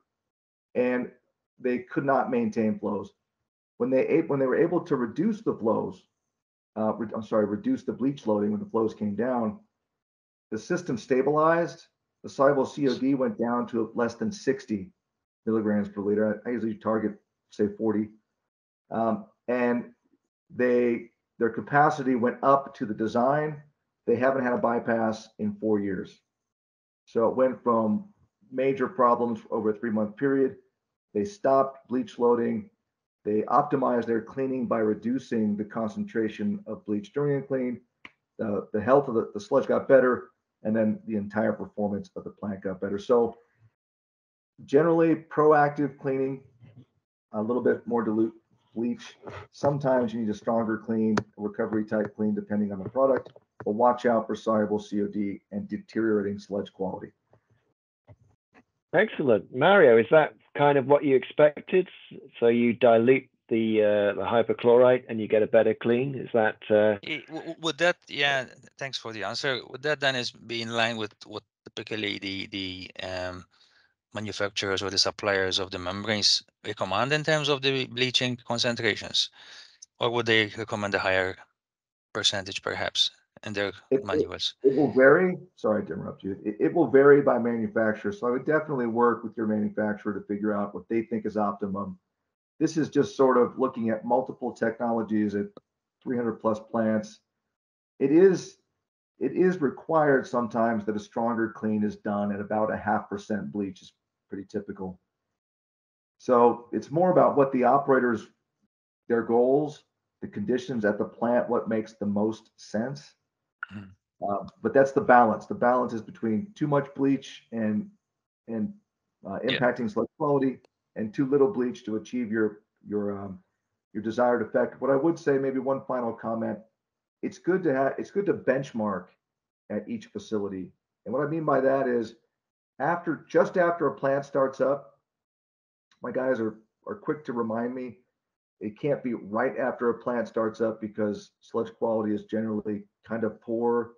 And they could not maintain flows. When they were able to reduce the flows, reduce the bleach loading when the flows came down, the system stabilized. The soluble COD went down to less than 60 milligrams per liter. I usually target, say, 40. And they their capacity went up to the design. They haven't had a bypass in 4 years. So it went from major problems over a 3-month period. They stopped bleach loading. They optimized their cleaning by reducing the concentration of bleach during the clean. The health of the sludge got better, and then the entire performance of the plant got better. So generally proactive cleaning, a little bit more dilute bleach. Sometimes you need a stronger clean, recovery type clean, depending on the product, but watch out for soluble COD and deteriorating sludge quality. Excellent. Mario, is that kind of what you expected? So you dilute the hypochlorite and you get a better clean? Is that would that, yeah, thanks for the answer. Would that then be in line with what typically the manufacturers or the suppliers of the membranes recommend in terms of the bleaching concentrations? Or would they recommend a higher percentage perhaps in their manuals? It will vary. Sorry to interrupt you. It will vary by manufacturer. So I would definitely work with your manufacturer to figure out what they think is optimum. This is just sort of looking at multiple technologies at 300 plus plants. It is required sometimes that a stronger clean is done at about 0.5% bleach is pretty typical. So it's more about what the operators, their goals, the conditions at the plant, what makes the most sense. But that's the balance. The balance is between too much bleach and impacting sludge quality, and too little bleach to achieve your desired effect. What I would say, maybe one final comment, it's good to benchmark at each facility. And what I mean by that is just after a plant starts up, my guys are quick to remind me it can't be right after a plant starts up, because sludge quality is generally kind of poor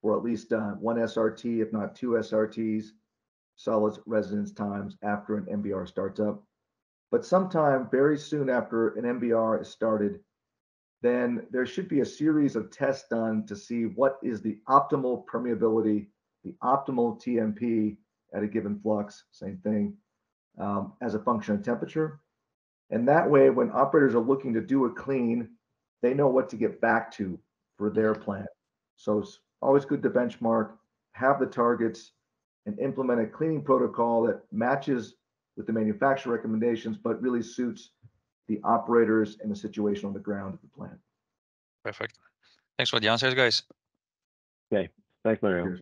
for at least one SRT, if not 2 SRTs, solid residence times after an MBR starts up. But sometime very soon after an MBR is started, then there should be a series of tests done to see what is the optimal permeability, the optimal TMP at a given flux, same thing, as a function of temperature. And that way, when operators are looking to do a clean, they know what to get back to for their plant. So it's always good to benchmark, have the targets, and implement a cleaning protocol that matches with the manufacturer recommendations, but really suits the operators and the situation on the ground of the plant. Perfect. Thanks for the answers, guys. okay? Thanks, Mario. Cheers.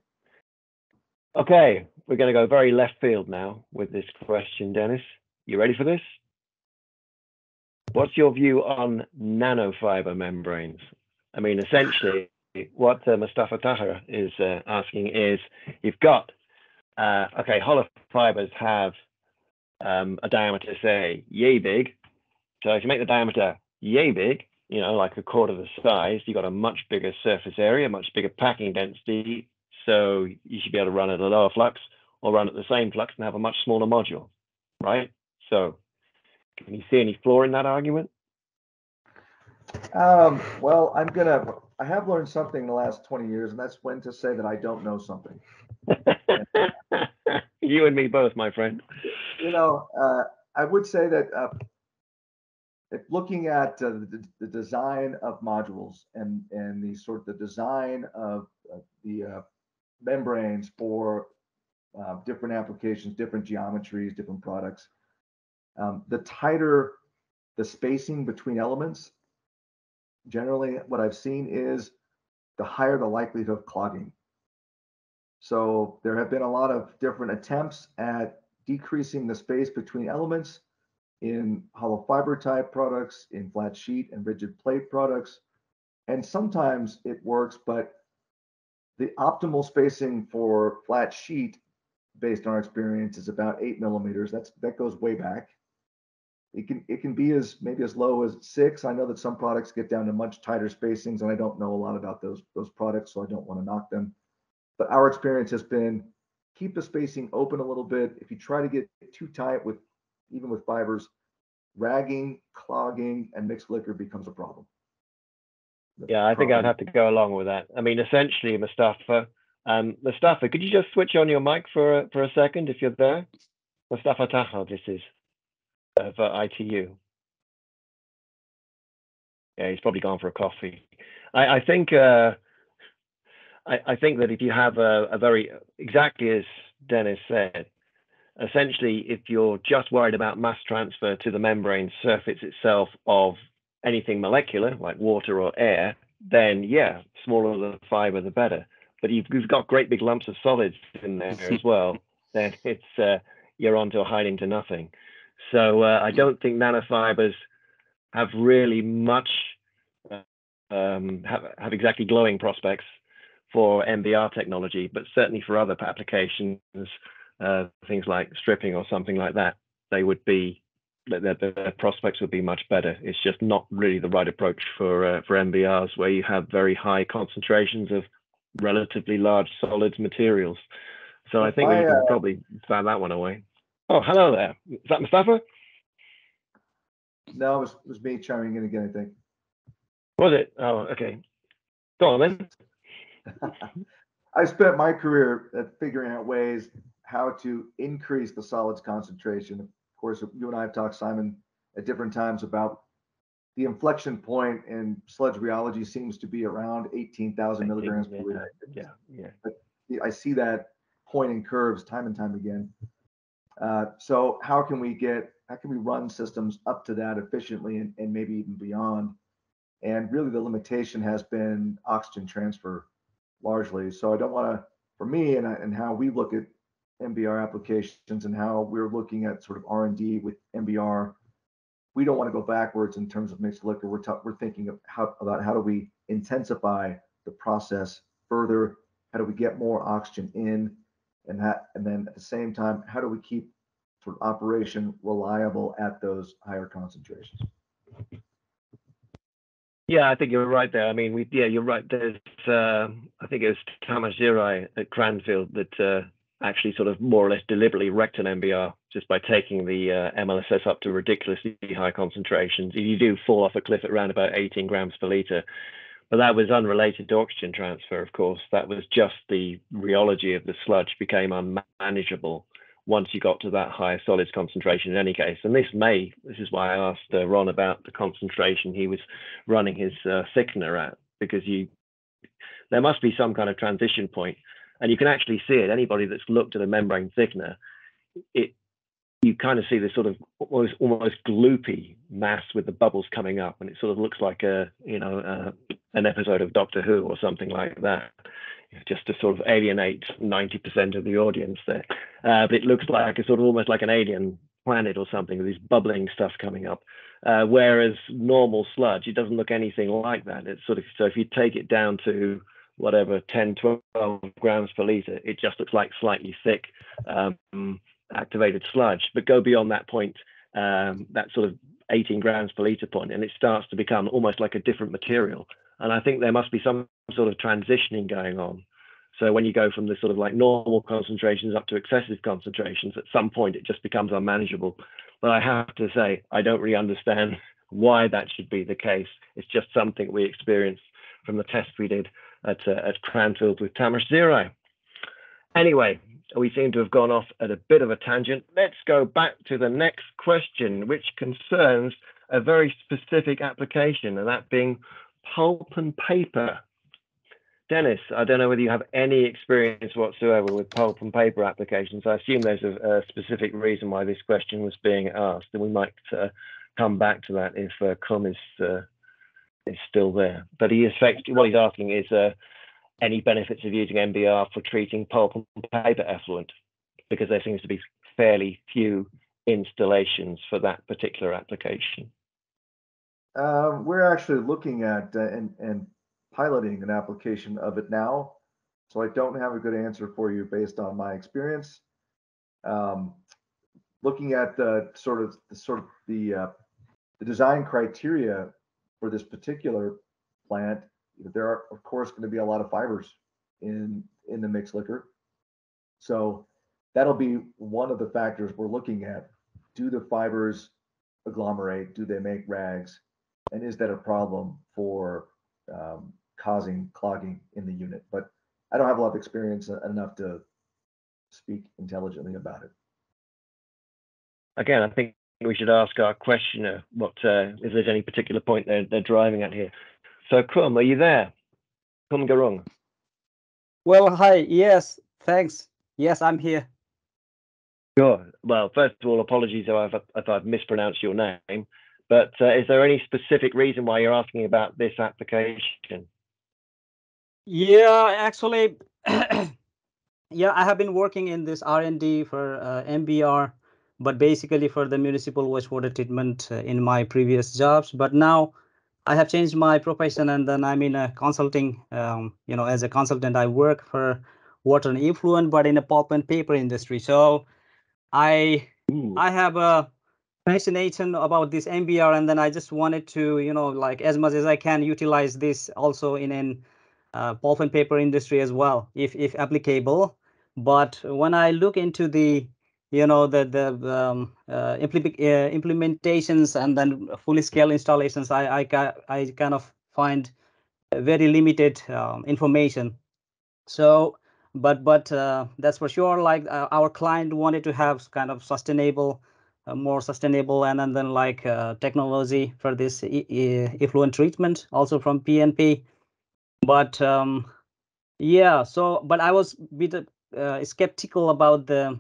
Okay, we're going to go very left field now with this question, Dennis. You ready for this? What's your view on nanofiber membranes? I mean, essentially, what Mustafa Tahir is asking is, you've got, hollow fibers have a diameter, say, yay big. So if you make the diameter yay big, like a quarter the size, you've got a much bigger surface area, much bigger packing density. So you should be able to run at a lower flux or run at the same flux and have a much smaller module, right? So can you see any flaw in that argument? Well, I have learned something in the last 20 years, and that's when to say that I don't know something. You and me both, my friend. I would say that if looking at the design of modules and the design of the membranes for different applications, different geometries, different products, the tighter the spacing between elements, generally what I've seen is the higher the likelihood of clogging. So there have been a lot of different attempts at decreasing the space between elements in hollow fiber type products, in flat sheet and rigid plate products. And sometimes it works, but the optimal spacing for flat sheet, based on our experience, is about 8 millimeters. That goes way back. It can be maybe as low as 6. I know that some products get down to much tighter spacings, and I don't know a lot about those products, so I don't want to knock them. But our experience has been keep the spacing open a little bit. If you try to get too tight even with fibers, ragging, clogging, and mixed liquor becomes a problem. Yeah, I think I'd have to go along with that. I mean, essentially, Mustafa, could you just switch on your mic for a second if you're there? Mustafa Tahal, this is for ITU. Yeah, he's probably gone for a coffee. I think I think that if you have a very, exactly as Dennis said, essentially, if you're just worried about mass transfer to the membrane surface itself of anything molecular, like water or air, then yeah, smaller the fiber, the better. But you've got great big lumps of solids in there as well, then it's you're onto a hiding to nothing. So I don't think nanofibers have really much have exactly glowing prospects for MBR technology, but certainly for other applications, things like stripping or something like that, they would be, their prospects would be much better. It's just not really the right approach for MBRs, where you have very high concentrations of relatively large solids materials. So I think we can probably file that one away. Oh, hello there. Is that Mustafa? No, it was me chiming in again, I think. Was it? Oh, okay. Go on then. I spent my career at figuring out ways how to increase the solids concentration. Of course, you and I have talked, Simon, at different times about the inflection point in sludge rheology seems to be around 18,000 milligrams per liter. Yeah. But I see that point in curves time and time again. So how can we run systems up to that efficiently and maybe even beyond? And really the limitation has been oxygen transfer largely. So I don't want to, for me and how we look at MBR applications and how we're looking at sort of R&D with MBR, we don't want to go backwards in terms of mixed liquor. We're thinking of about how do we intensify the process further? How do we get more oxygen in? And then at the same time, how do we keep sort of operation reliable at those higher concentrations? Yeah, I think you're right there. I mean, you're right. There's, I think it was Tamas Zirai at Cranfield that actually sort of more or less deliberately wrecked an MBR just by taking the MLSS up to ridiculously high concentrations. You do fall off a cliff at around about 18 grams per liter, but that was unrelated to oxygen transfer, of course. That was just the rheology of the sludge became unmanageable once you got to that higher solids concentration in any case. And this is why I asked Ron about the concentration he was running his thickener at, because there must be some kind of transition point, and you can actually see it. Anybody that's looked at a membrane thickener, you kind of see this sort of almost gloopy mass with the bubbles coming up, and it sort of looks like an episode of Doctor Who or something like that, just to sort of alienate 90% of the audience there. But it looks like a sort of almost like an alien planet or something with this bubbling stuff coming up. Whereas normal sludge, it doesn't look anything like that. It's sort of, so if you take it down to whatever 10, 12 grams per liter, it just looks like slightly thick activated sludge. But go beyond that point, that sort of 18 grams per liter point, and it starts to become almost like a different material. And I think there must be some sort of transitioning going on. So when you go from the sort of like normal concentrations up to excessive concentrations, at some point it just becomes unmanageable. But I have to say, I don't really understand why that should be the case. It's just something we experienced from the test we did at Cranfield with Tamas Zirai. Anyway, we seem to have gone off at a bit of a tangent. Let's go back to the next question, which concerns a very specific application, and that being pulp and paper. Dennis, I don't know whether you have any experience whatsoever with pulp and paper applications. I assume there's a specific reason why this question was being asked, and we might come back to that if Cum is still there. But what he's asking is any benefits of using MBR for treating pulp and paper effluent, because there seems to be fairly few installations for that particular application. We're actually looking at and piloting an application of it now, so I don't have a good answer for you based on my experience. Looking at the design criteria for this particular plant, there are of course going to be a lot of fibers in the mixed liquor, so that'll be one of the factors we're looking at. Do the fibers agglomerate? Do they make rags? And is that a problem for causing clogging in the unit? But I don't have a lot of experience enough to speak intelligently about it. Again, I think we should ask our questioner what if there's any particular point they're driving at here. So, Kum, are you there? Kum Garung. Well, hi. Yes, thanks. Yes, I'm here. Sure. Well, first of all, apologies if I've mispronounced your name, but is there any specific reason why you're asking about this application? Yeah, actually, yeah, I have been working in this R&D for MBR, but basically for the municipal wastewater treatment in my previous jobs. But now I have changed my profession, and then I'm in a consulting. As a consultant, I work for water and effluent, but in a pulp and paper industry. So I have a fascination about this MBR, and then I just wanted to, like as much as I can utilize this also in an pulp and paper industry as well, if applicable. But when I look into the implementations and then fully scale installations, I kind of find very limited information. So but that's for sure, like our client wanted to have kind of sustainable, more sustainable, and then like technology for this effluent treatment also from PNP. But yeah, so but I was a bit skeptical about the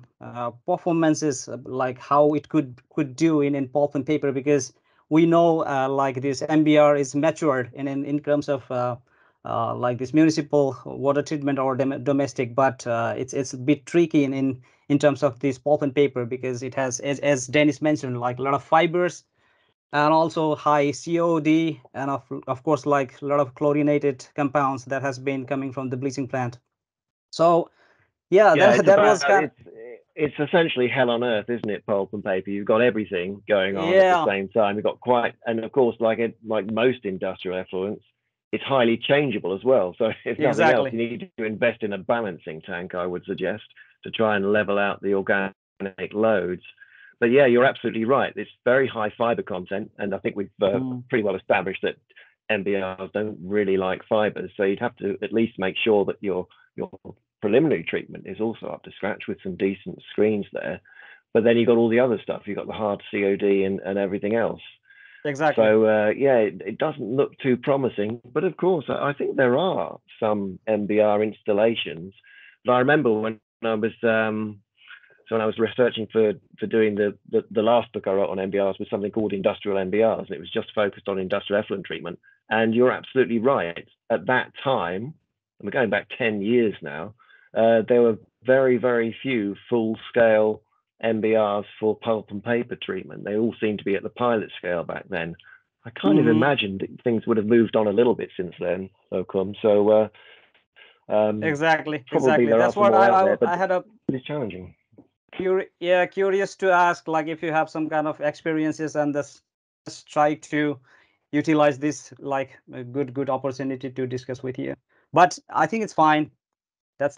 performances, like how it could do in pulp and paper, because we know like this MBR is matured in terms of like this municipal water treatment or domestic, but it's a bit tricky in terms of this pulp and paper, because it has, as Dennis mentioned, like a lot of fibers and also high COD, and of course like a lot of chlorinated compounds that has been coming from the bleaching plant. So yeah, that was kind it's essentially hell on earth, isn't it? Pulp and paper. You've got everything going on at the same time. You've got and of course, like most industrial effluents, it's highly changeable as well. So if nothing else, you need to invest in a balancing tank, I would suggest, to try and level out the organic loads. But yeah, you're absolutely right. It's very high fiber content, and I think we've pretty well established that MBRs don't really like fibers. So you'd have to at least make sure that your preliminary treatment is also up to scratch with some decent screens there. But then you've got all the other stuff. You've got the hard COD and everything else. Exactly. So yeah, it doesn't look too promising. But of course, I think there are some MBR installations. But I remember when I was so when I was researching for doing the last book I wrote on MBRs was something called Industrial MBRs, and it was just focused on industrial effluent treatment. And you're absolutely right. At that time, and we're going back 10 years now, there were very, very few full-scale MBRs for pulp and paper treatment. They all seemed to be at the pilot scale back then. I kind of imagined that things would have moved on a little bit since then, Okum. So exactly. That's what I had a. It's challenging. Curious to ask, like if you have some kind of experiences and just try to utilize this like a good opportunity to discuss with you. But I think it's fine. That's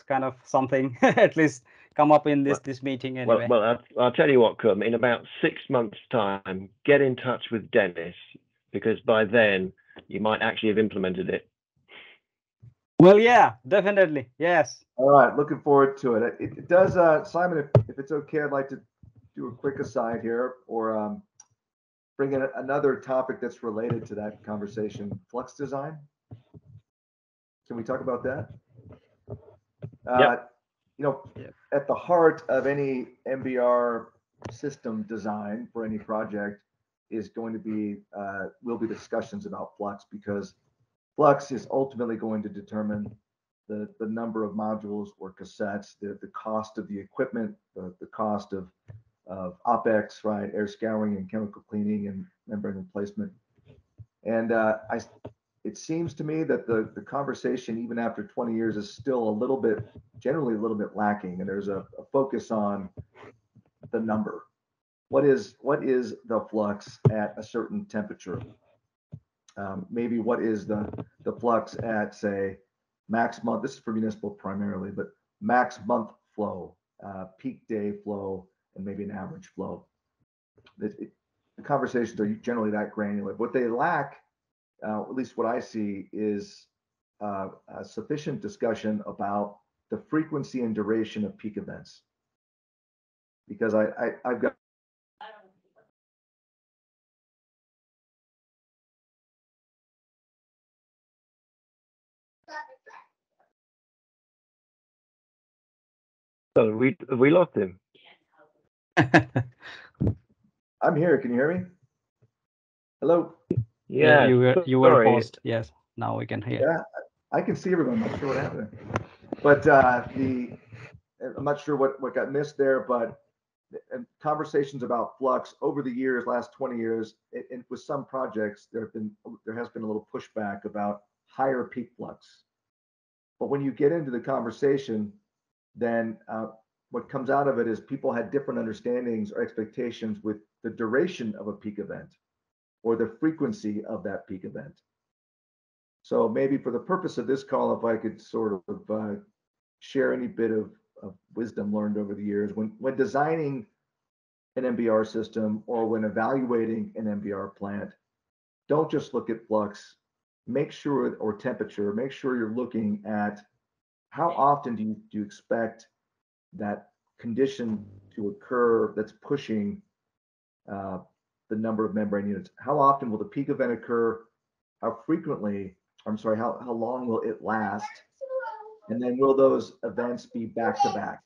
kind of something at least come up in this meeting anyway. Well, I'll tell you what, Kum, in about 6 months' time, get in touch with Dennis, because by then you might actually have implemented it. Well, yeah, definitely. Yes. All right, looking forward to it. It does, Simon, if it's okay, I'd like to do a quick aside here, or bring in another topic that's related to that conversation, flux design. Can we talk about that? Yep. At the heart of any MBR system design for any project is going to be, will be discussions about flux, because flux is ultimately going to determine the number of modules or cassettes, the cost of the equipment, the cost of OpEx, right? Air scouring and chemical cleaning and membrane replacement. And it seems to me that the conversation, even after 20 years, is still generally a little bit lacking. And there's a focus on the number. What is the flux at a certain temperature? Maybe what is the flux at, say, max month, this is for municipal primarily, but max month flow, peak day flow, and maybe an average flow. The conversations are generally that granular. What they lack, at least what I see, is a sufficient discussion about the frequency and duration of peak events. Because I've got So we lost him. I'm here. Can you hear me? Hello? Yeah, you were sorry. paused. Yes, now we can hear. Yeah, I can see everyone. I'm not sure what happened. But I'm not sure what got missed there, but conversations about flux over the years, last 20 years, and with some projects, there has been a little pushback about higher peak flux. But when you get into the conversation, then what comes out of it is people had different understandings or expectations with the duration of a peak event or the frequency of that peak event. So maybe for the purpose of this call, if I could sort of share any bit of wisdom learned over the years, when designing an MBR system or when evaluating an MBR plant, don't just look at flux, make sure, or temperature, make sure you're looking at how often do you expect that condition to occur that's pushing the number of membrane units. How often will the peak event occur? How frequently, I'm sorry, how long will it last? And then will those events be back to back?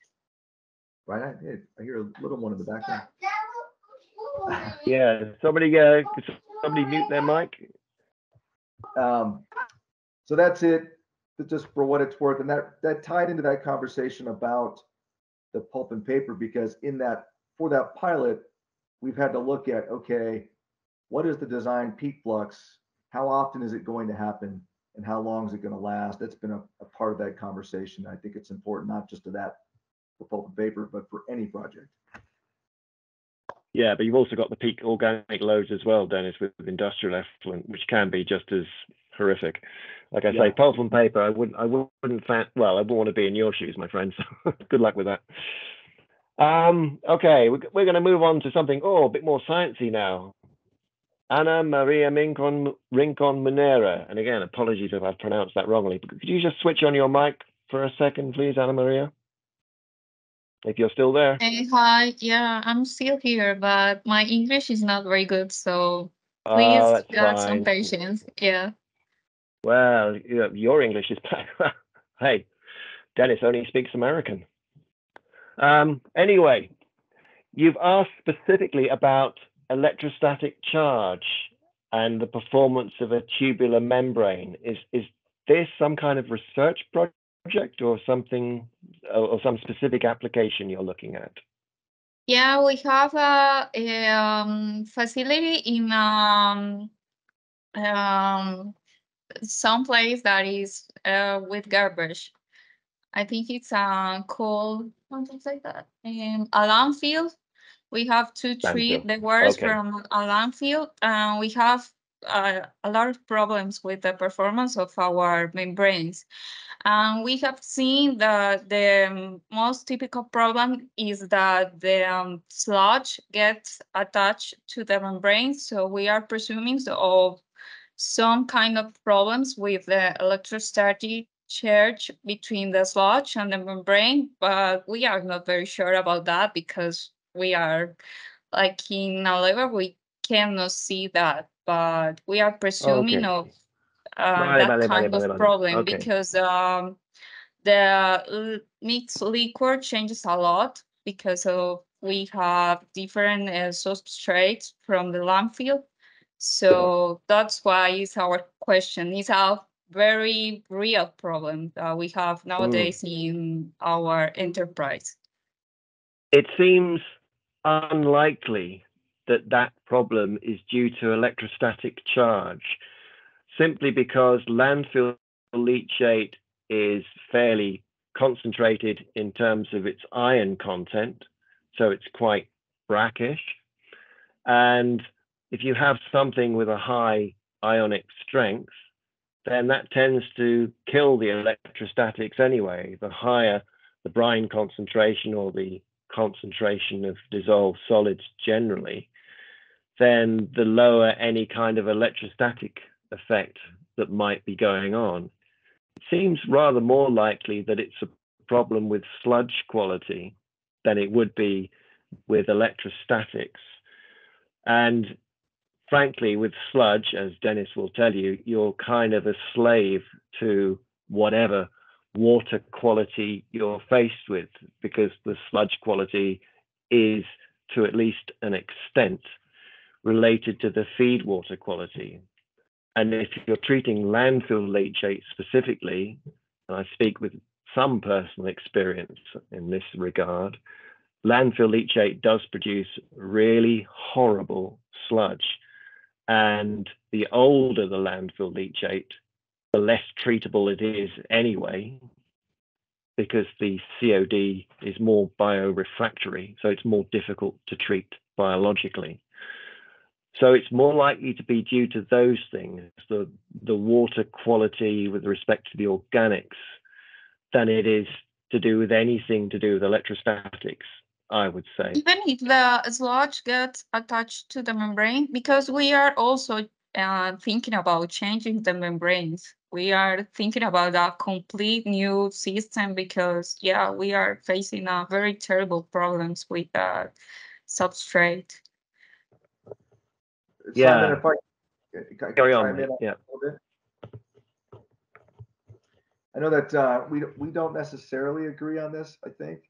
Right, I hear a little one in the background. Yeah, somebody mute their mic. So that's it, just for what it's worth. And that tied into that conversation about the pulp and paper, because for that pilot, we've had to look at, okay, what is the design peak flux? How often is it going to happen? And how long is it going to last? That's been a part of that conversation. I think it's important, not just to that for pulp and paper, but for any project. Yeah, but you've also got the peak organic loads as well, Dennis, with industrial effluent, which can be just as horrific. Like I say, pulp and paper, I wouldn't want to be in your shoes, my friend. So good luck with that. Okay, we're going to move on to something a bit more sciencey now. Ana Maria Rincon Munera, and again, apologies if I've pronounced that wrongly. But could you just switch on your mic for a second, please, Ana Maria? If you're still there. Hey, hi. Yeah, I'm still here, but my English is not very good, so please have some patience. Yeah. Well, your English is bad. Hey, Dennis only speaks American. Anyway, you've asked specifically about electrostatic charge and the performance of a tubular membrane. Is this some kind of research project or something, or some specific application you're looking at? Yeah, we have a facility in some place that is with garbage. I think it's called something like that. A landfill. We have to treat the waste from a landfill, and we have a lot of problems with the performance of our membranes. And we have seen that the most typical problem is that the sludge gets attached to the membrane. So we are presuming of some kind of problems with the electrostatic charge between the sludge and the membrane, but we are not very sure about that because we are like in a level we cannot see that, but we are presuming of that kind of problem because the mixed liquid changes a lot because of we have different substrates from the landfill. So that's why it's our question. It's a very real problem that we have nowadays in our enterprise. It seems unlikely that problem is due to electrostatic charge, simply because landfill leachate is fairly concentrated in terms of its ion content, so it's quite brackish. And if you have something with a high ionic strength, then that tends to kill the electrostatics anyway. The higher the brine concentration or the concentration of dissolved solids generally, then the lower any kind of electrostatic effect that might be going on. It seems rather more likely that it's a problem with sludge quality than it would be with electrostatics. And frankly, with sludge, as Dennis will tell you, you're kind of a slave to whatever water quality you're faced with, because the sludge quality is, to at least an extent, related to the feed water quality. And if you're treating landfill leachate specifically, and I speak with some personal experience in this regard, landfill leachate does produce really horrible sludge. And the older the landfill leachate, the less treatable it is anyway, because the COD is more biorefractory, so it's more difficult to treat biologically. So it's more likely to be due to those things, the water quality with respect to the organics, than it is to do with anything to do with electrostatics, I would say. Even if the sludge gets attached to the membrane, because we are also thinking about changing the membranes. We are thinking about a complete new system because, yeah, we are facing very terrible problems with substrate. Simon, Yeah. if I Carry chime on, in yeah. a little bit. I know that we don't necessarily agree on this, I think,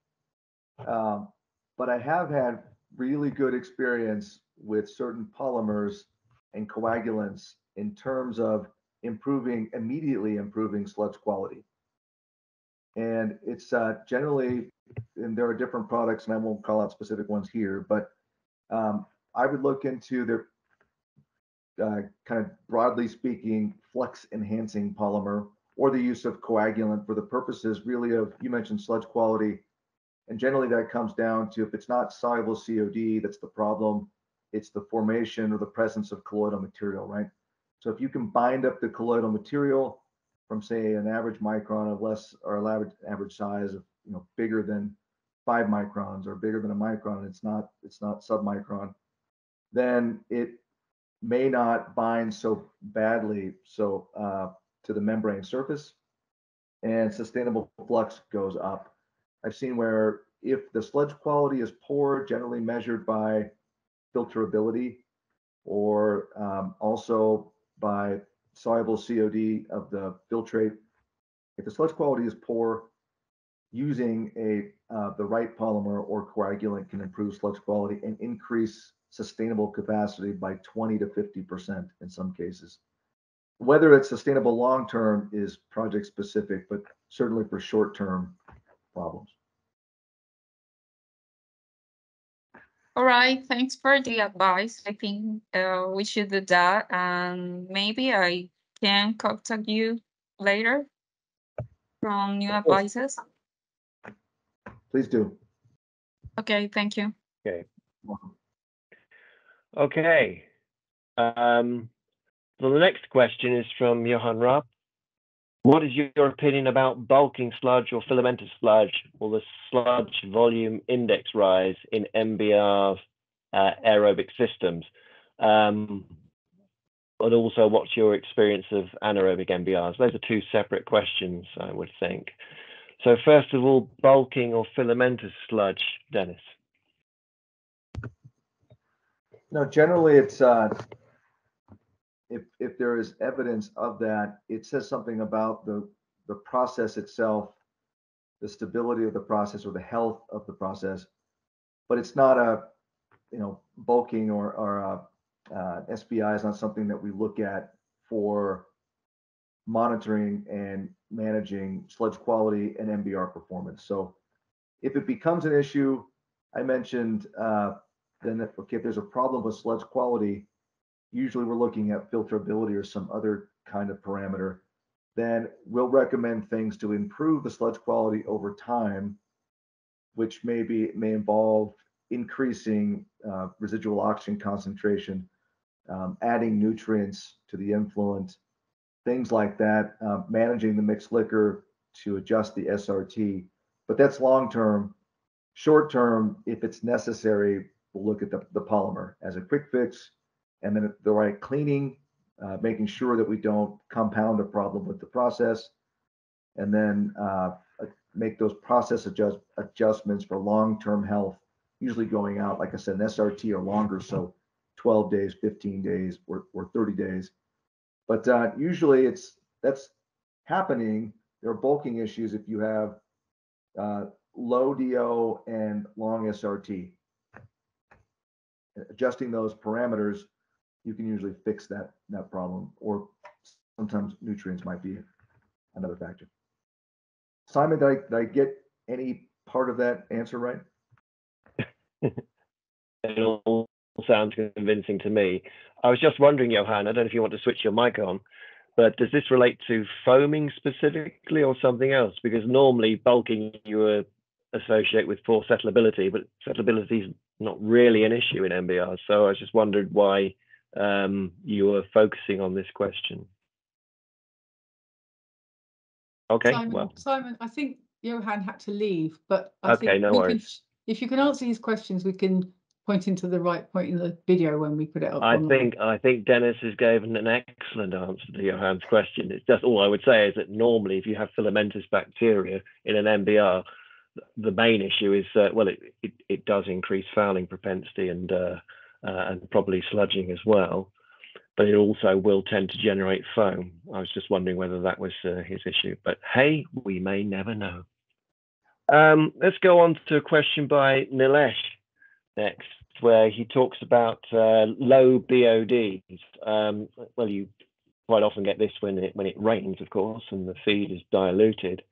but I have had really good experience with certain polymers and coagulants in terms of immediately improving sludge quality. And it's generally, and there are different products, and I won't call out specific ones here, but I would look into their kind of broadly speaking, flux enhancing polymer, or the use of coagulant for the purposes really of, you mentioned sludge quality. And generally that comes down to, if it's not soluble COD, that's the problem. It's the formation or the presence of colloidal material, right? So if you can bind up the colloidal material from, say, an average micron of less, or average size of, bigger than 5 microns or bigger than a micron, it's not submicron, then it may not bind so badly to the membrane surface, and sustainable flux goes up. I've seen where if the sludge quality is poor, generally measured by filterability, or also by soluble COD of the filtrate, if the sludge quality is poor, using the right polymer or coagulant can improve sludge quality and increase sustainable capacity by 20 to 50% in some cases. Whether it's sustainable long-term is project specific, but certainly for short-term problems. All right, thanks for the advice. I think we should do that, and maybe I can contact you later from new advices. Please do. Okay, thank you. Okay. Okay. So the next question is from Johan Rapp. What is your opinion about bulking sludge or filamentous sludge, or the sludge volume index rise in MBR aerobic systems? And also, what's your experience of anaerobic MBRs? Those are two separate questions, I would think. So first of all, bulking or filamentous sludge, Dennis? No, generally it's if there is evidence of that, it says something about the process itself, the stability of the process, or the health of the process. But it's not a, bulking or SBI is not something that we look at for monitoring and managing sludge quality and MBR performance. So if it becomes an issue, I mentioned then if there's a problem with sludge quality, usually we're looking at filterability or some other kind of parameter, then we'll recommend things to improve the sludge quality over time, which may involve increasing residual oxygen concentration, adding nutrients to the influent, things like that, managing the mixed liquor to adjust the SRT. But that's long-term. Short-term, if it's necessary, we'll look at the polymer as a quick fix, and then the right cleaning, making sure that we don't compound a problem with the process, and then make those process adjustments for long-term health, usually going out, like I said, an SRT or longer, so 12 days, 15 days, or 30 days. But usually that's happening there are bulking issues if you have low DO and long SRT. Adjusting those parameters, you can usually fix that problem, or sometimes nutrients might be another factor. Simon, did I get any part of that answer right? It all sounds convincing to me. I was just wondering, Johan, I don't know if you want to switch your mic on, but does this relate to foaming specifically or something else? Because normally bulking you associate with poor settlability, but settlability is not really an issue in MBR. So I just wondered why you were focusing on this question. Okay, Simon, I think Johan had to leave, but I okay, think no worries. If you can answer his questions, we can point him to the right point in the video when we put it up. I think Dennis has given an excellent answer to Johan's question. It's just all I would say is that normally, if you have filamentous bacteria in an MBR, the main issue is well, it does increase fouling propensity and probably sludging as well, but it also will tend to generate foam. I was just wondering whether that was his issue, but hey, we may never know. Let's go on to a question by Nilesh next, where he talks about low BODs. Well, you quite often get this when it rains, of course, and the feed is diluted.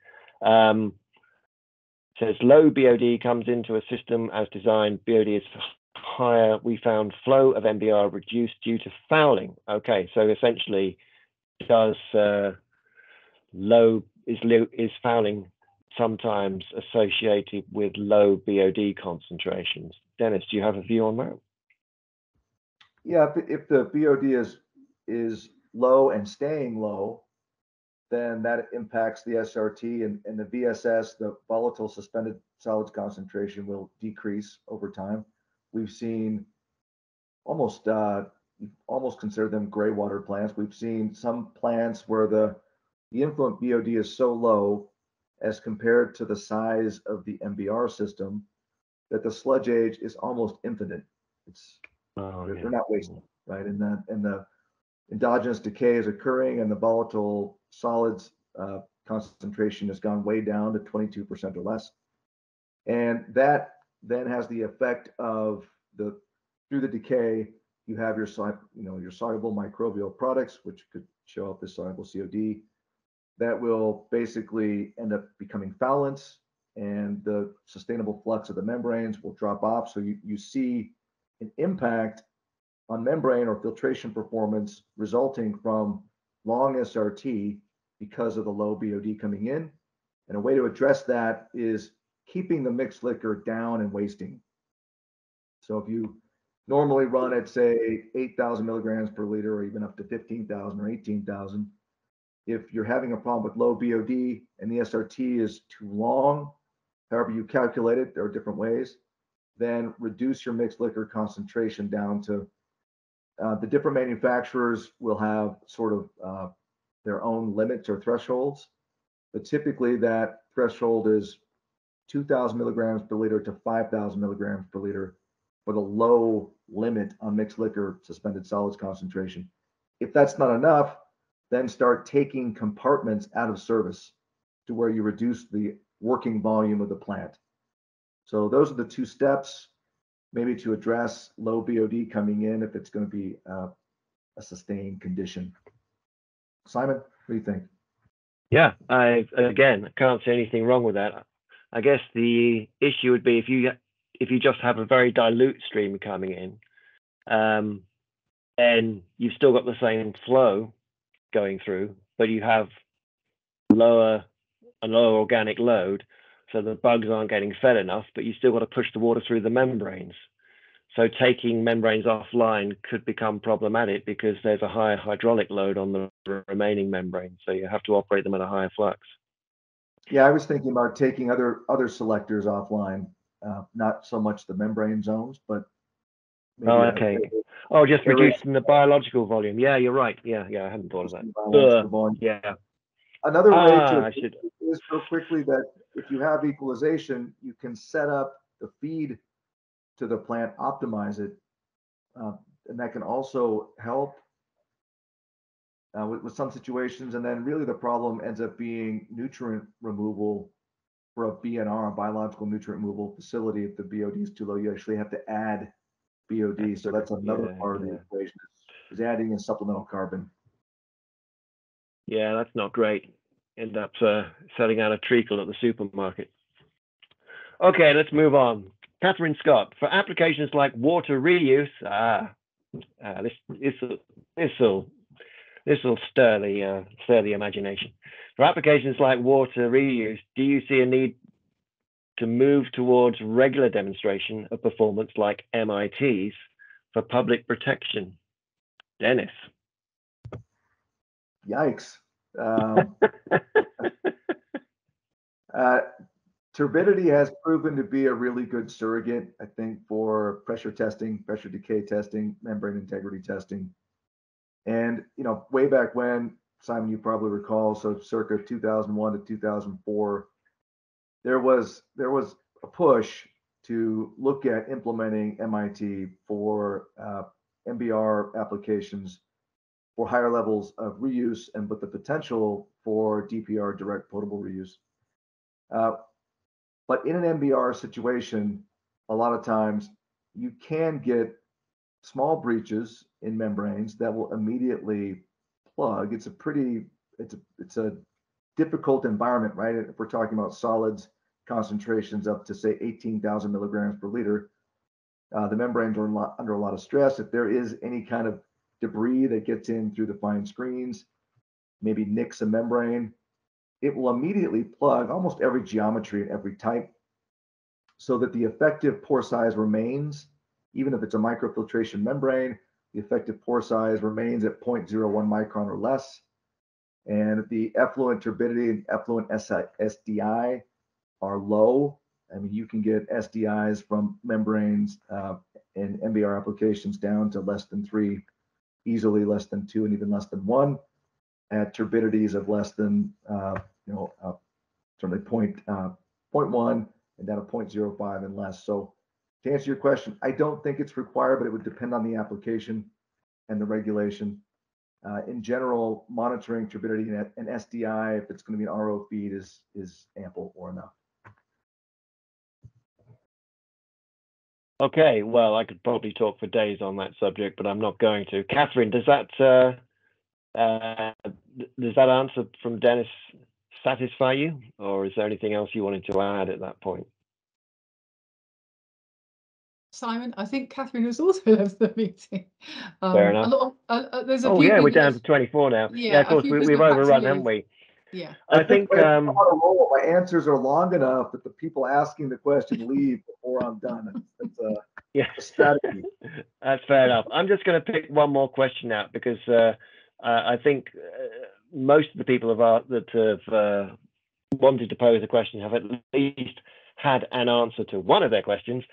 Says low BOD comes into a system as designed. BOD is higher. We found flow of MBR reduced due to fouling. Okay, so essentially, does is fouling sometimes associated with low BOD concentrations? Dennis, do you have a view on that? Yeah, if the BOD is low and staying low, then that impacts the SRT, and the VSS, the volatile suspended solids concentration, will decrease over time. We've seen almost consider them gray water plants. We've seen some plants where the influent BOD is so low as compared to the size of the MBR system that the sludge age is almost infinite. They're not wasting, right? And the endogenous decay is occurring, and the volatile solids concentration has gone way down to 22% or less. And that then has the effect of through the decay, you have your soluble microbial products, which could show up as soluble COD, that will basically end up becoming foulants, and the sustainable flux of the membranes will drop off. So you see an impact on membrane or filtration performance resulting from long SRT because of the low BOD coming in. And a way to address that is keeping the mixed liquor down and wasting. So if you normally run at, say, 8,000 milligrams per liter, or even up to 15,000 or 18,000, if you're having a problem with low BOD and the SRT is too long, however you calculate it, there are different ways, then reduce your mixed liquor concentration down to the different manufacturers will have sort of their own limits or thresholds, but typically that threshold is 2,000 milligrams per liter to 5,000 milligrams per liter for the low limit on mixed liquor suspended solids concentration. If that's not enough, then start taking compartments out of service to where you reduce the working volume of the plant. So those are the two steps, maybe to address low BOD coming in if it's going to be a sustained condition. Simon, what do you think? Yeah, I can't see anything wrong with that. I guess the issue would be if you just have a very dilute stream coming in, then you've still got the same flow going through, but you have a lower organic load, so the bugs aren't getting fed enough, but you still got to push the water through the membranes. So taking membranes offline could become problematic because there's a higher hydraulic load on the remaining membranes, so you have to operate them at a higher flux. Yeah, I was thinking about taking other selectors offline, not so much the membrane zones, but maybe okay. Just reducing the biological volume. Yeah, you're right. Yeah, I hadn't thought of that. Yeah. Another way to is so quickly that if you have equalization, you can set up the feed to the plant, optimize it, and that can also help with some situations, and then really the problem ends up being nutrient removal for a BNR, a biological nutrient removal facility. If the BOD is too low, you actually have to add BOD. So that's another part of the equation is adding in supplemental carbon. Yeah, that's not great. End up selling out a treacle at the supermarket. Okay, let's move on. Catherine Scott, for applications like water reuse, this will stir the imagination. For applications like water reuse, do you see a need to move towards regular demonstration of performance like MITs for public protection? Dennis. Yikes. Turbidity has proven to be a really good surrogate, I think, for pressure testing, pressure decay testing, membrane integrity testing. And, way back when, Simon, you probably recall, so circa 2001 to 2004, there was a push to look at implementing MIT for MBR applications for higher levels of reuse and with the potential for DPR, direct potable reuse. But in an MBR situation, a lot of times you can get small breaches in membranes that will immediately plug. It's a difficult environment, right? If we're talking about solids concentrations up to say 18,000 milligrams per liter, the membranes are under a lot of stress. If there is any kind of debris that gets in through the fine screens, maybe nicks a membrane, it will immediately plug almost every geometry and every type so that the effective pore size remains. Even if it's a microfiltration membrane, the effective pore size remains at 0.01 micron or less. And the effluent turbidity and effluent SDI are low. I mean, you can get SDIs from membranes in MBR applications down to less than 3, easily less than 2, and even less than 1 at turbidities of less than, certainly 0.1 and down to 0.05 and less. So to answer your question, I don't think it's required, but it would depend on the application and the regulation. In general, monitoring turbidity and SDI, if it's going to be an RO feed, is ample or enough. Okay, well, I could probably talk for days on that subject, but I'm not going to. Catherine, does that answer from Dennis satisfy you, or is there anything else you wanted to add at that point? Simon, I think Catherine has also left the meeting. Fair enough. There's a few people we're down to 24 now. Yeah, of course, we've overrun, haven't we? Yeah. I think my answers are long enough that the people asking the question leave before I'm done. It's a strategy. That's fair enough. I'm just going to pick one more question out because I think most of the people that have wanted to pose a question have at least had an answer to one of their questions,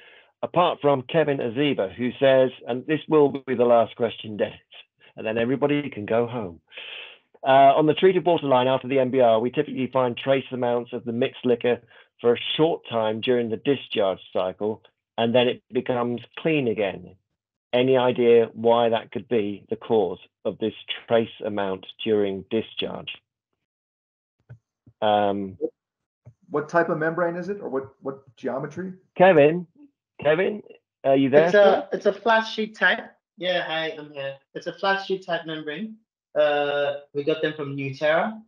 apart from Kevin Aziba, who says, and this will be the last question, Dennis, and then everybody can go home. On the treated water line after the MBR, we typically find trace amounts of the mixed liquor for a short time during the discharge cycle, and then it becomes clean again. Any idea why that could be the cause of this trace amount during discharge? What type of membrane is it, or what geometry? Kevin, are you there? It's a flat sheet type. Yeah, hi, I'm here. It's a flat sheet type membrane. We got them from Newterra.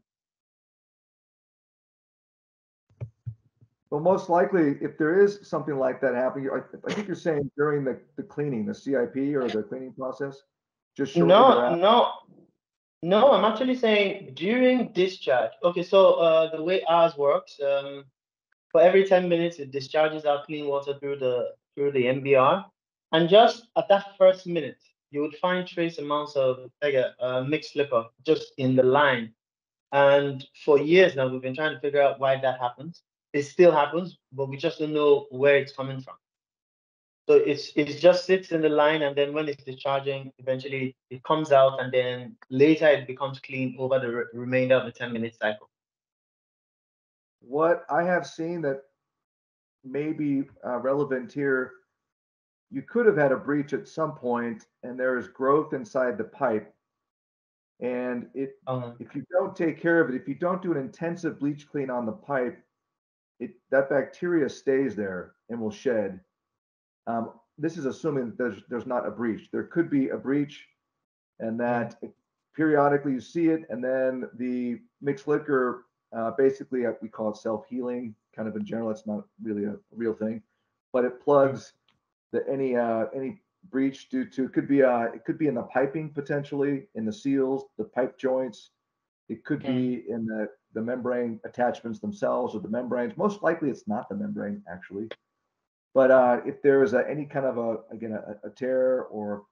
Well, most likely, if there is something like that happening, I think you're saying during the cleaning, the CIP or the cleaning process. Just No, I'm actually saying during discharge. Okay, so the way ours works, for every 10 minutes, it discharges our clean water through the MBR, and just at that first minute, you would find trace amounts of mixed liquor just in the line. And for years now, we've been trying to figure out why that happens. It still happens, but we just don't know where it's coming from. So it just sits in the line, and then when it's discharging, eventually it comes out, and then later it becomes clean over the remainder of the 10-minute cycle. What I have seen that may be relevant here, you could have had a breach at some point, and there is growth inside the pipe, And if you don't take care of it, if you don't do an intensive bleach clean on the pipe, that bacteria stays there and will shed. This is assuming that there's not a breach. There could be a breach, and that periodically you see it, and then the mixed liquor, basically we call it self-healing. Kind of in general, it's not really a real thing, but it plugs any breach due to it could be in the piping, potentially in the seals, the pipe joints. It could be in the membrane attachments themselves or the membranes. Most likely it's not the membrane, actually. But if there is any kind of a tear or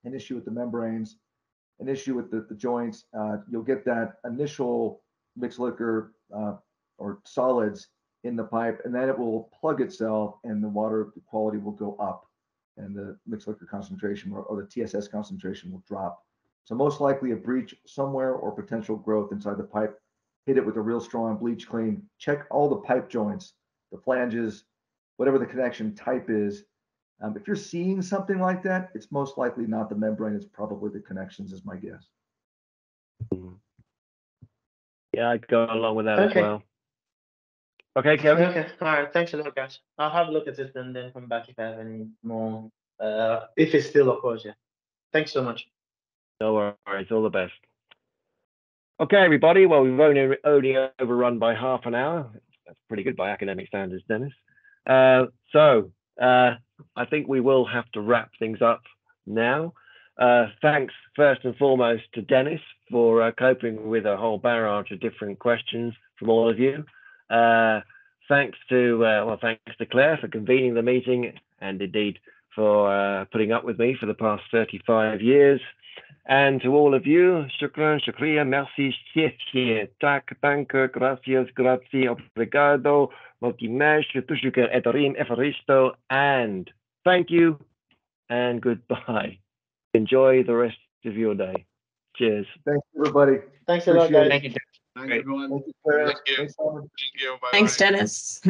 an issue with the membranes, an issue with the joints, you'll get that initial mixed liquor or solids in the pipe, and then it will plug itself and the water quality will go up, and the mixed liquor concentration or the TSS concentration will drop. So most likely a breach somewhere or potential growth inside the pipe. Hit it with a real strong bleach clean. Check all the pipe joints, the flanges, whatever the connection type is. If you're seeing something like that, it's most likely not the membrane. It's probably the connections, is my guess. Yeah, I'd go along with that as well. Okay, Kevin. Okay, all right. Thanks a lot, guys. I'll have a look at it and then come back if I have any more. If it's still occurs, yeah. Thanks so much. No worries. All the best. Okay, everybody. Well, we've only overrun by half an hour. That's pretty good by academic standards, Dennis. So I think we will have to wrap things up now. Thanks first and foremost to Dennis for coping with a whole barrage of different questions from all of you. Thanks to Claire for convening the meeting, and indeed for putting up with me for the past 35 years. And to all of you, shukran, shukriya, merci, shukriya, tak, danke, gracias, grazie, obrigado, multimesh, tushukar, etarim, efaristo, and thank you and goodbye. Enjoy the rest of your day. Cheers. Thanks, everybody. Thanks a lot, guys. Thank you. Thanks, everyone. Thank you, Claire. Thank you. Thanks, Simon. Thank you. Bye. Thanks, Dennis.